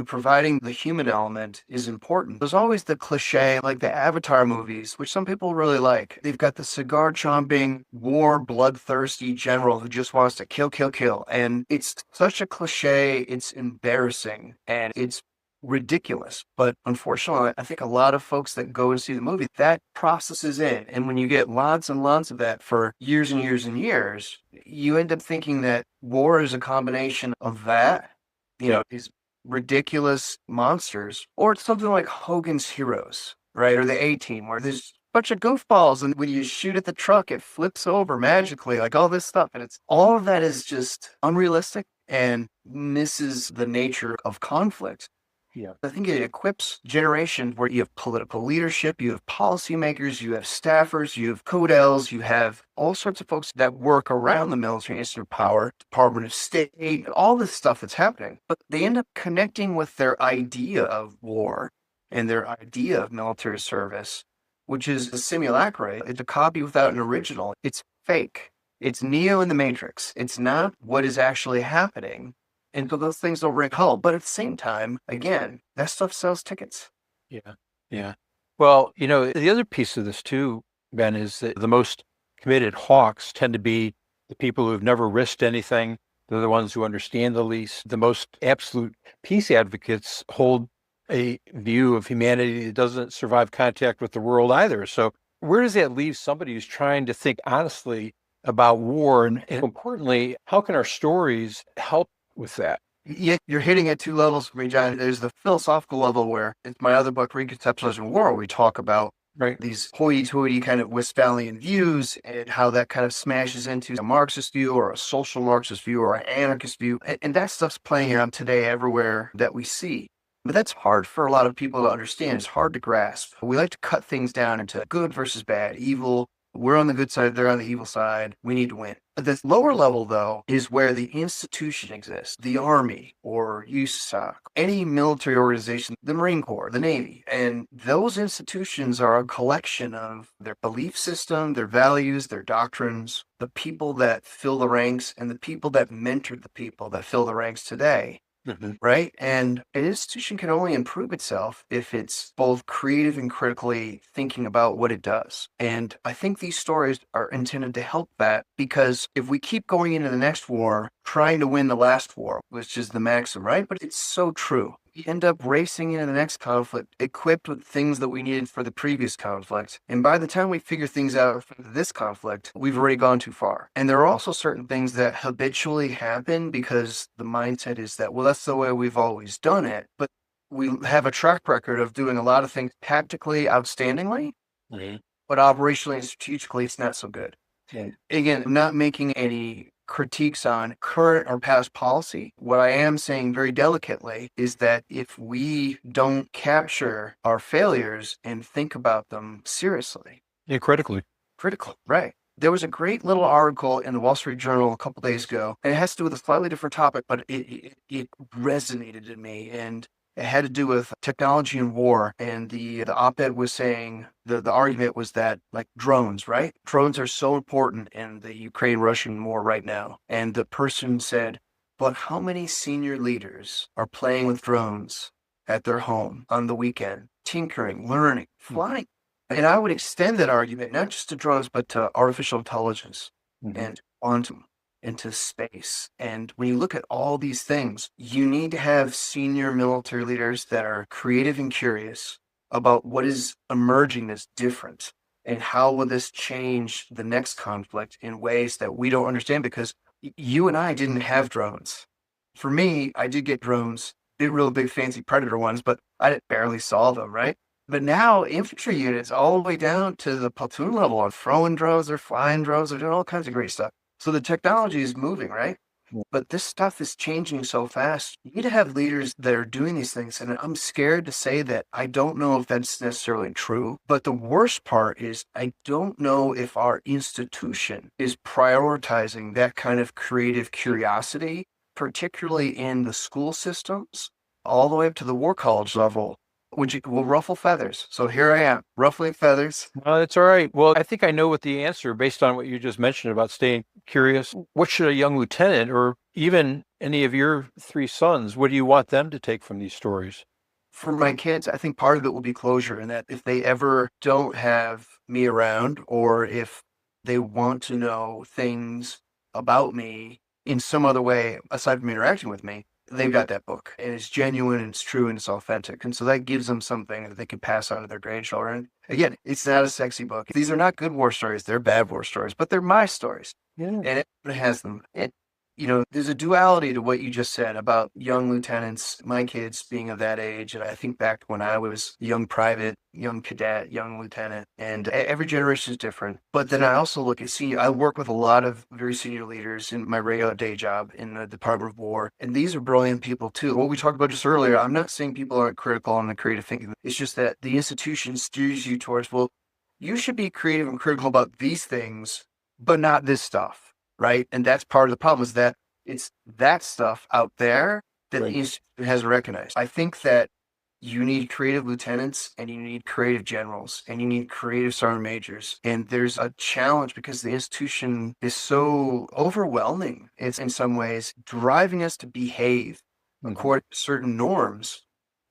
providing the human element is important. There's always the cliche, like the Avatar movies, which some people really like. They've got the cigar chomping, war, bloodthirsty general who just wants to kill, kill, kill. And it's such a cliche, it's embarrassing, and it's ridiculous. But unfortunately, I think a lot of folks that go and see the movie, that processes in. And when you get lots and lots of that for years and years and years, you end up thinking that war is a combination of that, these ridiculous monsters, or it's something like Hogan's Heroes, right? Or the A-Team, where there's a bunch of goofballs, and when you shoot at the truck, it flips over magically, like all this stuff. And it's all of that is just unrealistic and misses the nature of conflict. Yeah. I think it equips generations where you have political leadership, you have policymakers, you have staffers, you have codels, you have all sorts of folks that work around the military institute of power, Department of State, all this stuff that's happening. But they end up connecting with their idea of war and their idea of military service, which is a simulacra. It's a copy without an original. It's fake. It's Neo in the Matrix. It's not what is actually happening. And so those things don't ring hollow. But at the same time, again, that stuff sells tickets. Yeah. Yeah. Well, the other piece of this too, Ben, is that the most committed hawks tend to be the people who have never risked anything. They're the ones who understand the least. The most absolute peace advocates hold a view of humanity that doesn't survive contact with the world either. So where does that leave somebody who's trying to think honestly about war? And importantly, how can our stories help with that? Yeah, you're hitting at two levels for me, John. There's the philosophical level where it's my other book, Reconceptualizing War, we talk about these hoity-toity kind of Westphalian views and how that kind of smashes into a Marxist view or a social Marxist view or an anarchist view. And that stuff's playing around today everywhere that we see. But that's hard for a lot of people to understand. It's hard to grasp. We like to cut things down into good versus bad, evil. We're on the good side, they're on the evil side. We need to win. The lower level, though, is where the institution exists, the Army or USAC, any military organization, the Marine Corps, the Navy. And those institutions are a collection of their belief system, their values, their doctrines, the people that fill the ranks, and the people that mentor the people that fill the ranks today. Mm-hmm. Right? And an institution can only improve itself if it's both creative and critically thinking about what it does. And I think these stories are intended to help that because if we keep going into the next war, trying to win the last war, which is the maxim, right? But it's so true. We end up racing into the next conflict, equipped with things that we needed for the previous conflict. And by the time we figure things out for this conflict, we've already gone too far. And there are also certain things that habitually happen because the mindset is that, well, that's the way we've always done it. But we have a track record of doing a lot of things tactically outstandingly, Mhm. but operationally and strategically, it's not so good. And again, I'm not making any critiques on current or past policy. What I am saying very delicately is that if we don't capture our failures and think about them seriously, Yeah, critically. critical, right? There was a great little article in the Wall Street Journal a couple days ago, and it has to do with a slightly different topic, but it resonated in me, and it had to do with technology and war. And the op-ed was saying the argument was that like drones, right? Drones are so important in the Ukraine-Russian war right now. And the person said, but how many senior leaders are playing with drones at their home on the weekend, tinkering, learning, flying? And I would extend that argument not just to drones, but to artificial intelligence Mhm. and quantum into space. And when you look at all these things, you need to have senior military leaders that are creative and curious about what is emerging as different and how will this change the next conflict in ways that we don't understand because you and I didn't have drones. For me, I did get drones, real big fancy predator ones, but I barely saw them, right? But now infantry units all the way down to the platoon level are throwing drones, they're flying drones, they're doing all kinds of great stuff. So the technology is moving, right? But this stuff is changing so fast. You need to have leaders that are doing these things. And I'm scared to say that I don't know if that's necessarily true. But the worst part is I don't know if our institution is prioritizing that kind of creative curiosity, particularly in the school systems, all the way up to the war college level, which will ruffle feathers. So here I am, ruffling feathers. That's all right. Well, I think I know what the answer based on what you just mentioned about staying curious. What should a young lieutenant or even any of your three sons, what do you want them to take from these stories? For my kids, I think part of it will be closure, and that if they ever don't have me around, or if they want to know things about me in some other way aside from interacting with me, they've got that book, and it's genuine, and it's true, and it's authentic, and so that gives them something that they can pass on to their grandchildren. Again, it's not a sexy book. These are not good war stories; they're bad war stories, but they're my stories, Yeah. and it has them. There's a duality to what you just said about young lieutenants, my kids being of that age. And I think back when I was young private, young cadet, young lieutenant, and every generation is different. But then I also look at senior, I work with a lot of very senior leaders in my regular day job in the Department of War. And these are brilliant people too. What we talked about just earlier, I'm not saying people aren't critical on the creative thinking. It's just that the institution steers you towards, well, you should be creative and critical about these things, but not this stuff. Right. And that's part of the problem is that it's that stuff out there that the Right. institute has recognized. I think that you need creative lieutenants and you need creative generals and you need creative sergeant majors. And there's a challenge because the institution is so overwhelming. It's in some ways driving us to behave Mhm. according to certain norms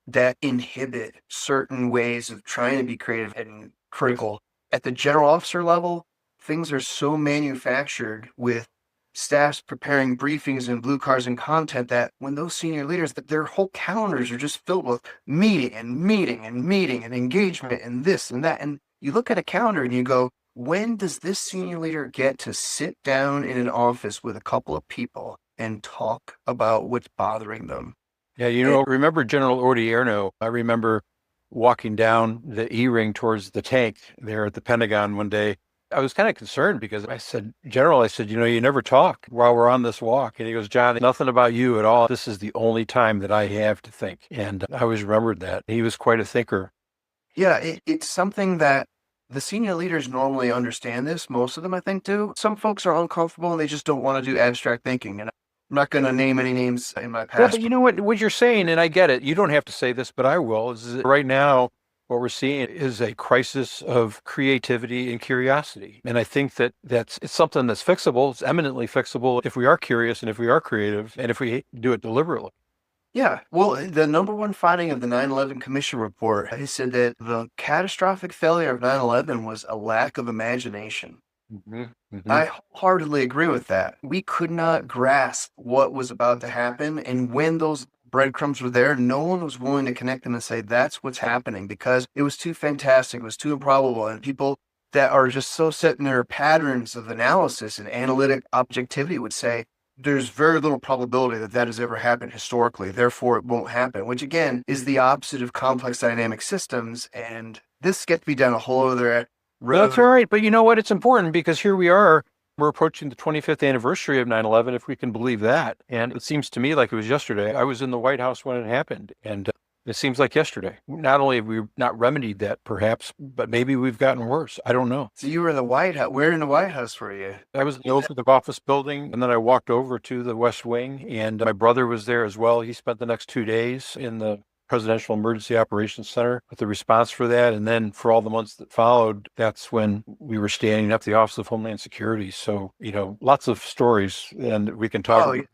that inhibit certain ways of trying to be creative and critical. At the general officer level, things are so manufactured with staffs preparing briefings and blue cards and content that when those senior leaders, that their whole calendars are just filled with meeting and meeting and meeting and engagement and this and that. And you look at a calendar and you go, when does this senior leader get to sit down in an office with a couple of people and talk about what's bothering them? Yeah, And remember General Odierno? I remember walking down the E-ring towards the tank there at the Pentagon one day. I was kind of concerned because I said, General, I said, you never talk while we're on this walk. And he goes, John, nothing about you at all. This is the only time that I have to think. And I always remembered that. He was quite a thinker. yeah, it's something that the senior leaders normally understand this. Most of them, I think, do. Some folks are uncomfortable and they just don't want to do abstract thinking. And I'm not going to name any names in my Yeah, but past. you know what you're saying, and I get it. You don't have to say this, but I will, is that right now what we're seeing is a crisis of creativity and curiosity. And I think that it's something that's fixable. It's eminently fixable if we are curious and if we are creative and if we do it deliberately. Yeah, well, the number one finding of the 9/11 Commission report, it said that the catastrophic failure of 9/11 was a lack of imagination. Hmm. Hmm. I wholeheartedly agree with that. We could not grasp what was about to happen. And when those breadcrumbs were there, no one was willing to connect them and say, that's what's happening because it was too fantastic, it was too improbable. And people that are just so set in their patterns of analysis and analytic objectivity would say, there's very little probability that that has ever happened historically. Therefore, it won't happen, which again is the opposite of complex dynamic systems. And this gets me down a whole other Well, that's all road. right. But you know what? It's important because here we are. We're approaching the 25th anniversary of 9/11, if we can believe that. And it seems to me like it was yesterday. I was in the White House when it happened, and it seems like yesterday. Not only have we not remedied that, perhaps, but maybe we've gotten worse. I don't know. So you were in the White House. Where in the White House were you? I was in the Oath Office building, and then I walked over to the West Wing, and my brother was there as well. He spent the next 2 days in the Presidential Emergency Operations Center with the response for that. And then for all the months that followed, that's when we were standing up the Office of Homeland Security. So, lots of stories, and we can talk about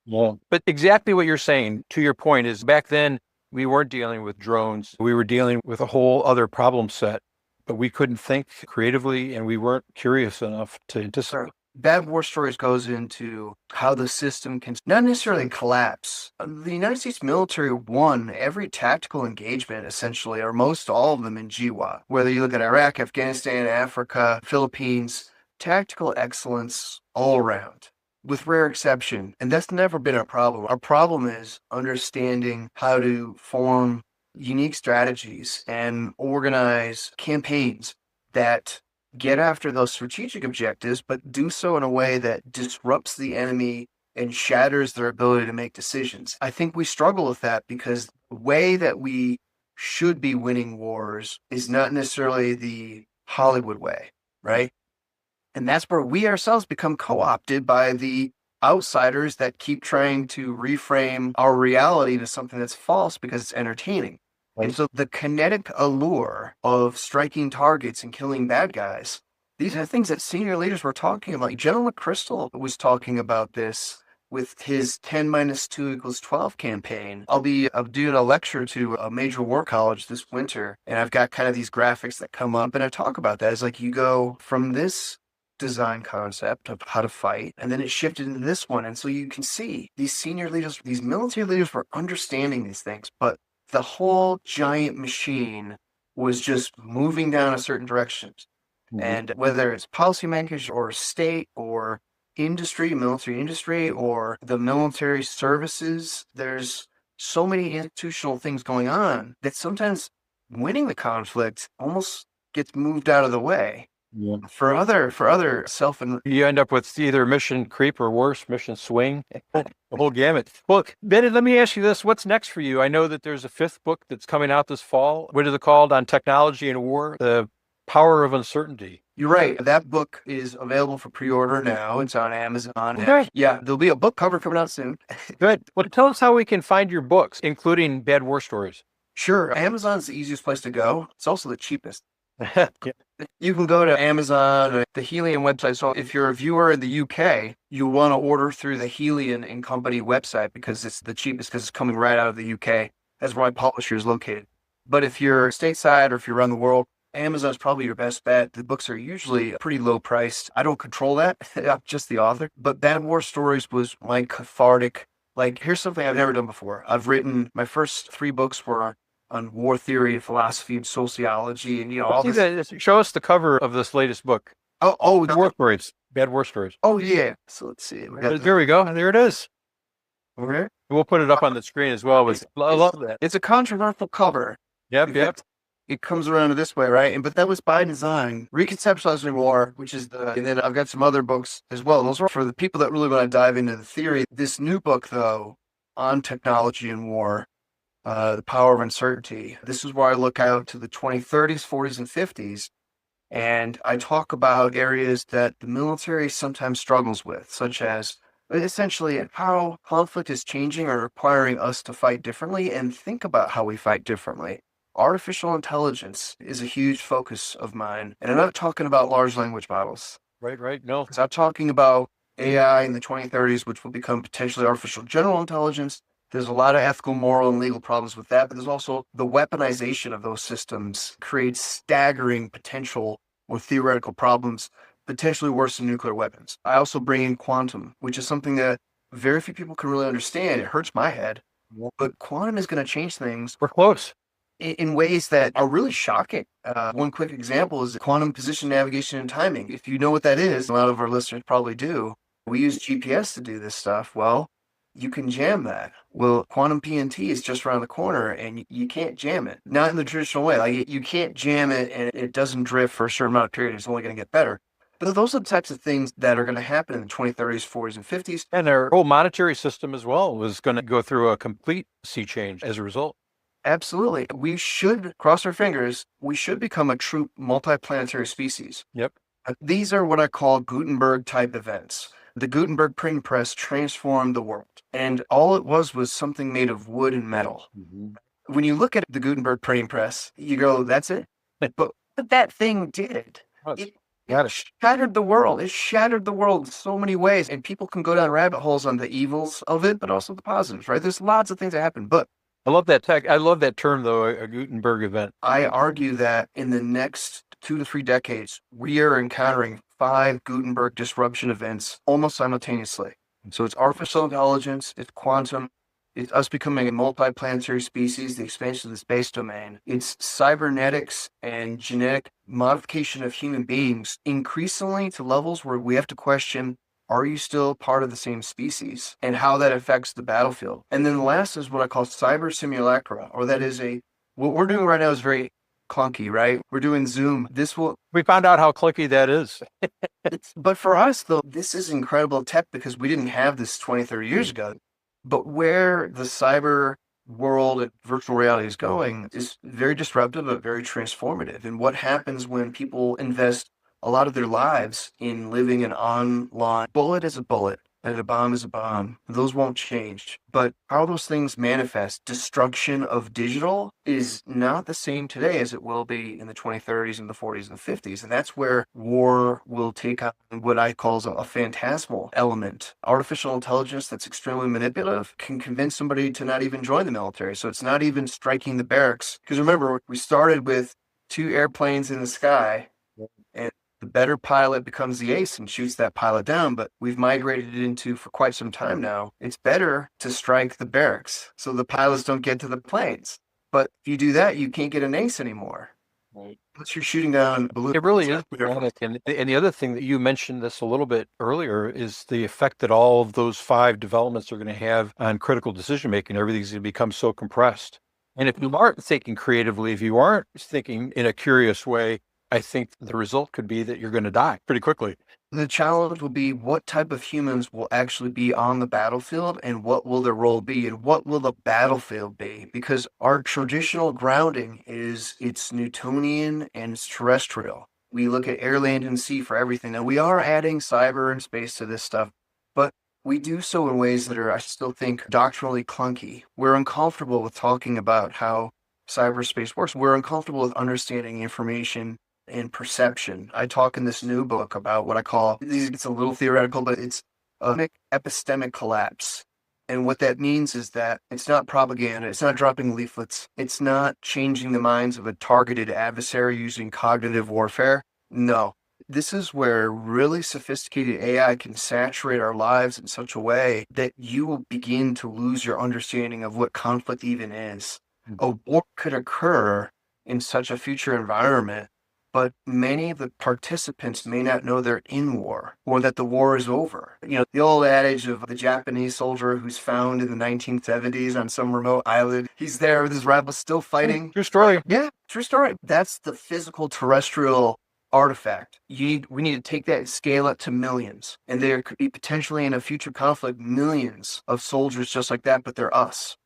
more. But exactly what you're saying, to your point, is back then we weren't dealing with drones. We were dealing with a whole other problem set, but we couldn't think creatively, and we weren't curious enough to anticipate. Bad War Stories goes into how the system can not necessarily collapse. The United States military won every tactical engagement, essentially, or most all of them in GWA. Whether you look at Iraq, Afghanistan, Africa, Philippines, tactical excellence all around, with rare exception. And that's never been our problem. Our problem is understanding how to form unique strategies and organize campaigns that get after those strategic objectives, but do so in a way that disrupts the enemy and shatters their ability to make decisions. I think we struggle with that because the way that we should be winning wars is not necessarily the Hollywood way, right? And that's where we ourselves become co-opted by the outsiders that keep trying to reframe our reality into something that's false because it's entertaining. And so the kinetic allure of striking targets and killing bad guys, these are things that senior leaders were talking about. General McChrystal was talking about this with his 10 minus 2 equals 12 campaign. I'll be doing a lecture to a major war college this winter, and I've got kind of these graphics that come up, and I talk about that. It's like you go from this design concept of how to fight, and then it shifted into this one. And so you can see these senior leaders, these military leaders were understanding these things, but the whole giant machine was just moving down a certain direction. Mm-hmm. And whether it's policymakers or state or industry, military industry, or the military services, there's so many institutional things going on that sometimes winning the conflict almost gets moved out of the way. Yeah. For other you end up with either mission creep or worse, mission swing, the whole gamut. Well, Bennett, let me ask you this. What's next for you? I know that there's a 5th book that's coming out this fall. What is it called? On technology and war, The Power of Uncertainty. You're right. That book is available for pre-order now. It's on Amazon. Okay. Yeah, there'll be a book cover coming out soon. Good. Well, tell us how we can find your books, including Bad War Stories. Sure. Amazon's the easiest place to go. It's also the cheapest. Yeah. You can go to Amazon or the Helion website. So if you're a viewer in the UK, you want to order through the Helion and Company website because it's the cheapest because it's coming right out of the UK. That's where my publisher is located. But if you're stateside or if you're around the world, Amazon's probably your best bet. The books are usually pretty low priced. I don't control that. I'm just the author. But Bad War Stories was my cathartic. Like, here's something I've never done before. I've written, my first 3 books were on war theory, philosophy, and sociology, and all this. Show us the cover of this latest book. Oh, the War Stories, Bad War Stories. Oh yeah. So let's see. There we go. There it is. Okay. We'll put it up on the screen as well. I love that. It's a controversial cover. Yep. It comes around this way, right? But that was by design. Reconceptualizing War, which is and then I've got some other books as well. Those are for the people that really want to dive into the theory. This new book, though, on technology and war, The Power of Uncertainty. This is where I look out to the 2030s, 40s, and 50s. And I talk about areas that the military sometimes struggles with, such as essentially how conflict is changing or requiring us to fight differently and think about how we fight differently. Artificial intelligence is a huge focus of mine. And I'm not talking about large language models. Right. No. Because I'm talking about AI in the 2030s, which will become potentially artificial general intelligence. There's a lot of ethical, moral, and legal problems with that, but there's also the weaponization of those systems creates staggering potential or theoretical problems, potentially worse than nuclear weapons. I also bring in quantum, which is something that very few people can really understand. It hurts my head, but quantum is going to change things. We're close. In ways that are really shocking. One quick example is quantum position navigation and timing. If you know what that is, a lot of our listeners probably do. We use GPS to do this stuff. Well, you can jam that. Well, quantum PNT is just around the corner and you can't jam it. Not in the traditional way. Like you can't jam it and it doesn't drift for a certain amount of period. It's only going to get better. But those are the types of things that are going to happen in the 2030s, 40s, and 50s. And our whole monetary system as well was going to go through a complete sea change as a result. Absolutely. We should cross our fingers. We should become a true multiplanetary species. Yep. These are what I call Gutenberg type events. The Gutenberg printing press transformed the world. And all it was something made of wood and metal. Mm-hmm. When you look at the Gutenberg printing press, you go, that's it. But what that thing did, it shattered the world. It shattered the world in so many ways. And people can go down rabbit holes on the evils of it, but also the positives, right? There's lots of things that happen. But I love that tech. I love that term, though, a Gutenberg event. I argue that in the next 2 to 3 decades, we are encountering 5 Gutenberg disruption events almost simultaneously. So it's artificial intelligence, it's quantum, it's us becoming a multiplanetary species, the expansion of the space domain. It's cybernetics and genetic modification of human beings, increasingly to levels where we have to question, are you still part of the same species, and how that affects the battlefield. And then the last is what I call cyber simulacra, or that is what we're doing right now is very clunky, right? We're doing Zoom. We found out how clunky that is. But for us, though, this is incredible tech because we didn't have this 20, 30 years ago. But where the cyber world and virtual reality is going is very disruptive, but very transformative. And what happens when people invest a lot of their lives in living an online bullet is a bullet and a bomb is a bomb. Those won't change. But how those things manifest, destruction of digital, is not the same today as it will be in the 2030s and the 40s and the 50s. And that's where war will take on what I call a phantasmal element. Artificial intelligence that's extremely manipulative can convince somebody to not even join the military. So it's not even striking the barracks. Because remember, we started with 2 airplanes in the sky, and the better pilot becomes the ace and shoots that pilot down. But we've migrated it into, for quite some time now, it's better to strike the barracks so the pilots don't get to the planes. But if you do that, you can't get an ace anymore. Right. Unless you're shooting down balloons. It really is. And the other thing that you mentioned this a little bit earlier is the effect that all of those 5 developments are going to have on critical decision making. Everything's going to become so compressed. And if you aren't thinking creatively, if you aren't thinking in a curious way, I think the result could be that you're going to die pretty quickly. The challenge will be what type of humans will actually be on the battlefield and what will their role be and what will the battlefield be? Because our traditional grounding it's Newtonian and it's terrestrial. We look at air, land, and sea for everything. Now we are adding cyber and space to this stuff, but we do so in ways that are, I still think, doctrinally clunky. We're uncomfortable with talking about how cyberspace works. We're uncomfortable with understanding information and perception. I talk in this new book about what I call, it's a little theoretical, but it's epistemic collapse. And what that means is that it's not propaganda, it's not dropping leaflets, it's not changing the minds of a targeted adversary using cognitive warfare. No, this is where really sophisticated AI can saturate our lives in such a way that you will begin to lose your understanding of what conflict even is. A war could occur in such a future environment, but many of the participants may not know they're in war or that the war is over. You know, the old adage of the Japanese soldier who's found in the 1970s on some remote island. He's there with his rifle still fighting. True story. Yeah, true story. That's the physical terrestrial artifact. We need to take that and scale it to millions. And there could be potentially in a future conflict, millions of soldiers just like that, but they're us.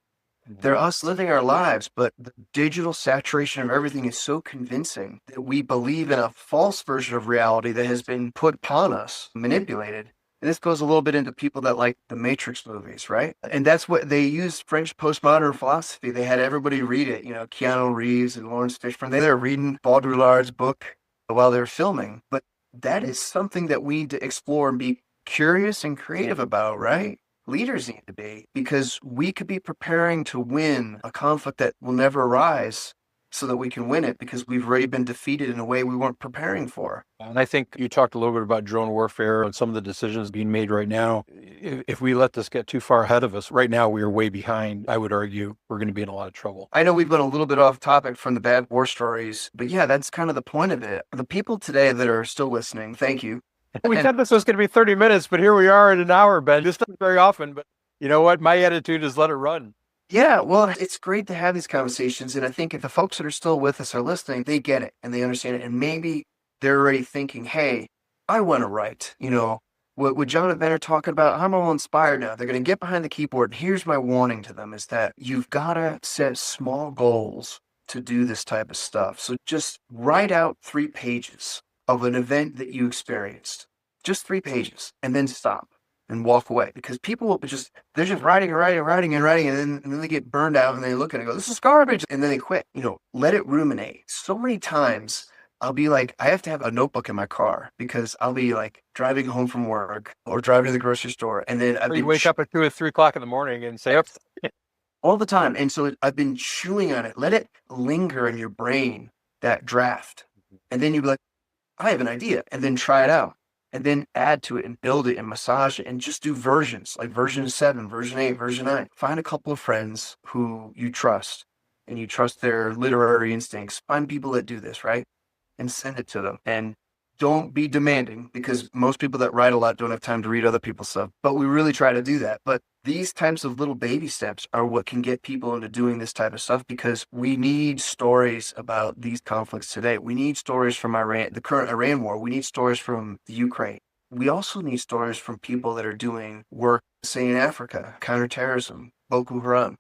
They're us living our lives, but the digital saturation of everything is so convincing that we believe in a false version of reality that has been put upon us, manipulated. And this goes a little bit into people that like the Matrix movies, right? And that's what they used French postmodern philosophy. They had everybody read it, you know, Keanu Reeves and Lawrence Fishburne. They were reading Baudrillard's book while they were filming. But that is something that we need to explore and be curious and creative about, right? Leaders need to be, because we could be preparing to win a conflict that will never arise so that we can win it because we've already been defeated in a way we weren't preparing for. And I think you talked a little bit about drone warfare and some of the decisions being made right now. If we let this get too far ahead of us, right now we are way behind. I would argue we're going to be in a lot of trouble. I know we've been a little bit off topic from the bad war stories, but yeah, that's kind of the point of it. The people today that are still listening, thank you. We And said this was going to be 30 minutes, but here we are in an hour, Ben. This doesn't very often, but you know what? My attitude is let it run. yeah, well, it's great to have these conversations. And I think if the folks that are still with us are listening, they get it and they understand it. And maybe they're already thinking, hey, I want to write. What John and Ben are talking about, I'm all inspired now. They're going to get behind the keyboard. Here's my warning to them is that you've got to set small goals to do this type of stuff. So just write out 3 pages of an event that you experienced, just 3 pages, and then stop and walk away because people will they're just writing and writing and writing and writing and then they get burned out and they look at it and go, this is garbage. And then they quit. Let it ruminate. So many times I'll be like, I have to have a notebook in my car because I'll be like driving home from work or driving to the grocery store. And then Or you wake up at 2 or 3 o'clock in the morning and say, "Yep, all the time. And so I've been chewing on it. Let it linger in your brain, that draft. And then you'll be like, I have an idea. And then try it out. And then add to it and build it and massage it and just do versions like version 7, version 8, version 9. Find a couple of friends who you trust and you trust their literary instincts. Find people that do this, right? And send it to them. And don't be demanding because most people that write a lot don't have time to read other people's stuff. But we really try to do that. But these types of little baby steps are what can get people into doing this type of stuff because we need stories about these conflicts today. We need stories from Iran, the current Iran war. We need stories from the Ukraine. We also need stories from people that are doing work, say in Africa, counterterrorism, Boko Haram.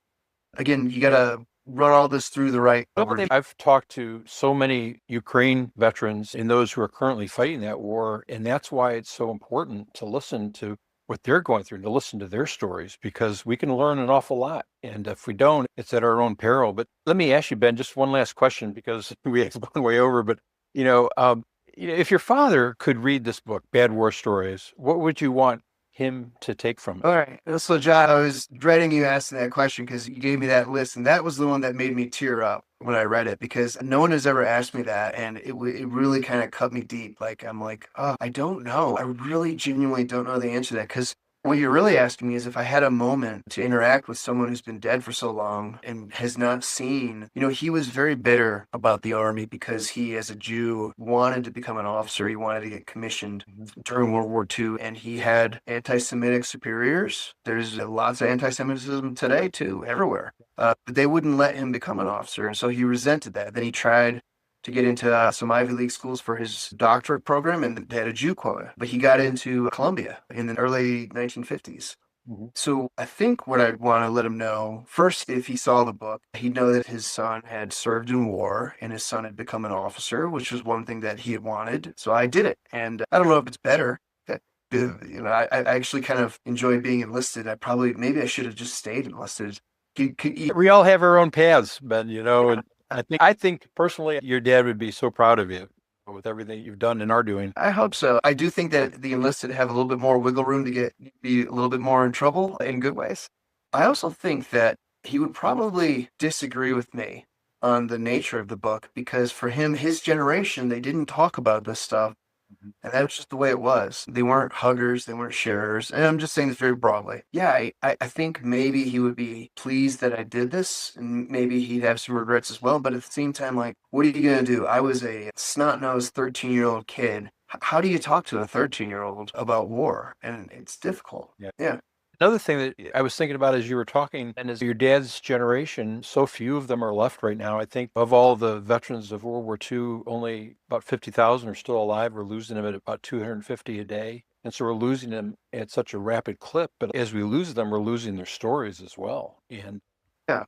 Again, you got to run all this through the right. I've talked to so many Ukraine veterans and those who are currently fighting that war, and that's why it's so important to listen to what they're going through, to listen to their stories, because we can learn an awful lot. And if we don't, it's at our own peril. But let me ask you, Ben, just one last question, because we have gone way over. But if your father could read this book, Bad War Stories, what would you want him to take from it? All right. So, John, I was dreading you asking that question because you gave me that list, and that was the one that made me tear up when I read it because no one has ever asked me that, and it really kind of cut me deep. Like, I'm like, oh, I don't know. I really genuinely don't know the answer to that because what you're really asking me is if I had a moment to interact with someone who's been dead for so long and has not seen, he was very bitter about the army because he, as a Jew, wanted to become an officer. He wanted to get commissioned during World War II, and he had anti-Semitic superiors. There's lots of anti-Semitism today, too, everywhere. But they wouldn't let him become an officer, and so he resented that. Then he tried to get into some Ivy League schools for his doctorate program, and they had a Jew quota. But he got into Columbia in the early 1950s. Mhm. So I think what I'd want to let him know, first, if he saw the book, he'd know that his son had served in war and his son had become an officer, which was one thing that he had wanted. So I did it. And I don't know if it's better. I actually kind of enjoy being enlisted. Maybe I should have just stayed enlisted. We all have our own paths, Ben, and I think personally, your dad would be so proud of you with everything you've done and are doing. I hope so. I do think that the enlisted have a little bit more wiggle room to be a little bit more in trouble in good ways. I also think that he would probably disagree with me on the nature of the book because for him, his generation, they didn't talk about this stuff. And that was just the way it was. They weren't huggers, they weren't sharers. And I'm just saying this very broadly. Yeah, I think maybe he would be pleased that I did this, and maybe he'd have some regrets as well. But at the same time, like, what are you going to do? I was a snot-nosed 13-year-old kid. How do you talk to a 13-year-old about war? And it's difficult. Yeah. Another thing that I was thinking about as you were talking, and as your dad's generation, so few of them are left right now. I think of all the veterans of World War II, only about 50,000 are still alive. We're losing them at about 250 a day. And so we're losing them at such a rapid clip. But as we lose them, we're losing their stories as well. And Yeah.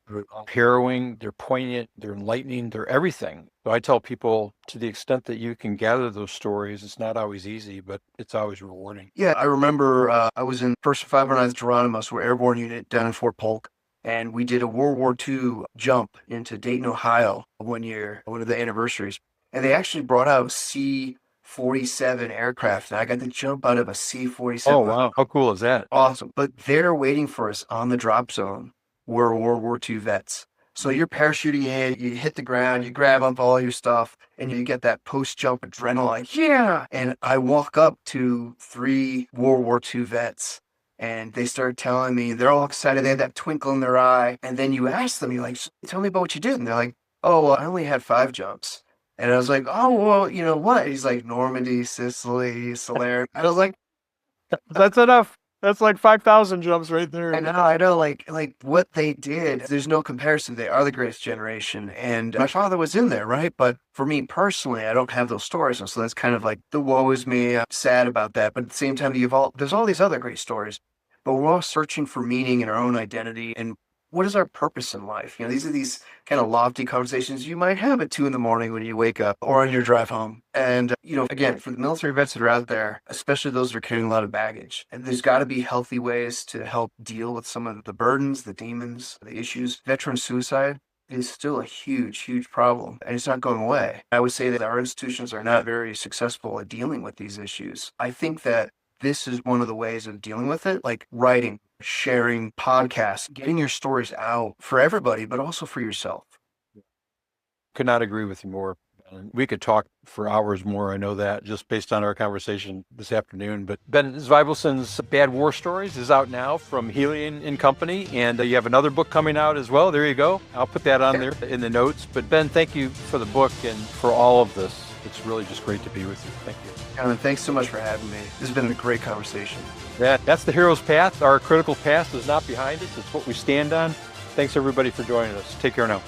they're harrowing, they're poignant, they're enlightening, they're everything. So I tell people, to the extent that you can gather those stories, it's not always easy, but it's always rewarding. Yeah, I remember I was in 1st 509th Geronimos, we're airborne unit down in Fort Polk, and we did a World War II jump into Dayton, Ohio one year, one of the anniversaries. And they actually brought out C-47 aircraft, and I got to jump out of a C-47. Oh, wow. How cool is that? Awesome. But there waiting for us on the drop zone were World War II vets. So you're parachuting in, you hit the ground, you grab up all your stuff, and you get that post-jump adrenaline. Yeah! And I walk up to 3 World War II vets, and they start telling me, they're all excited, they have that twinkle in their eye. And then you ask them, you're like, tell me about what you did. And they're like, oh, well, I only had 5 jumps. And I was like, oh, well, you know what? He's like, Normandy, Sicily, Salerno. I was like, That's enough. That's like 5,000 jumps right there. I know, like what they did, there's no comparison. They are the greatest generation. And my father was in there, right? But for me personally, I don't have those stories. And so that's kind of like the woe is me. I'm sad about that. But at the same time, there's all these other great stories. But we're all searching for meaning in our own identity and what is our purpose in life? You know, these are these kind of lofty conversations you might have at 2 in the morning when you wake up or on your drive home. And, you know, again, for the military vets that are out there, especially those that are carrying a lot of baggage, and there's got to be healthy ways to help deal with some of the burdens, the demons, the issues. Veteran suicide is still a huge, huge problem, and it's not going away. I would say that our institutions are not very successful at dealing with these issues. I think that this is one of the ways of dealing with it, like writing, sharing podcasts, getting your stories out for everybody, but also for yourself. Could not agree with you more. Ben. We could talk for hours more. I know that just based on our conversation this afternoon. But Ben Zweibelson's Bad War Stories is out now from Helion and Company. And you have another book coming out as well. There you go. I'll put that on there in the notes. But Ben, thank you for the book and for all of this. It's really just great to be with you. Thank you. Alan, thanks so much for having me. This has been a great conversation. That's the hero's path. Our critical past is not behind us. It's what we stand on. Thanks everybody for joining us. Take care now.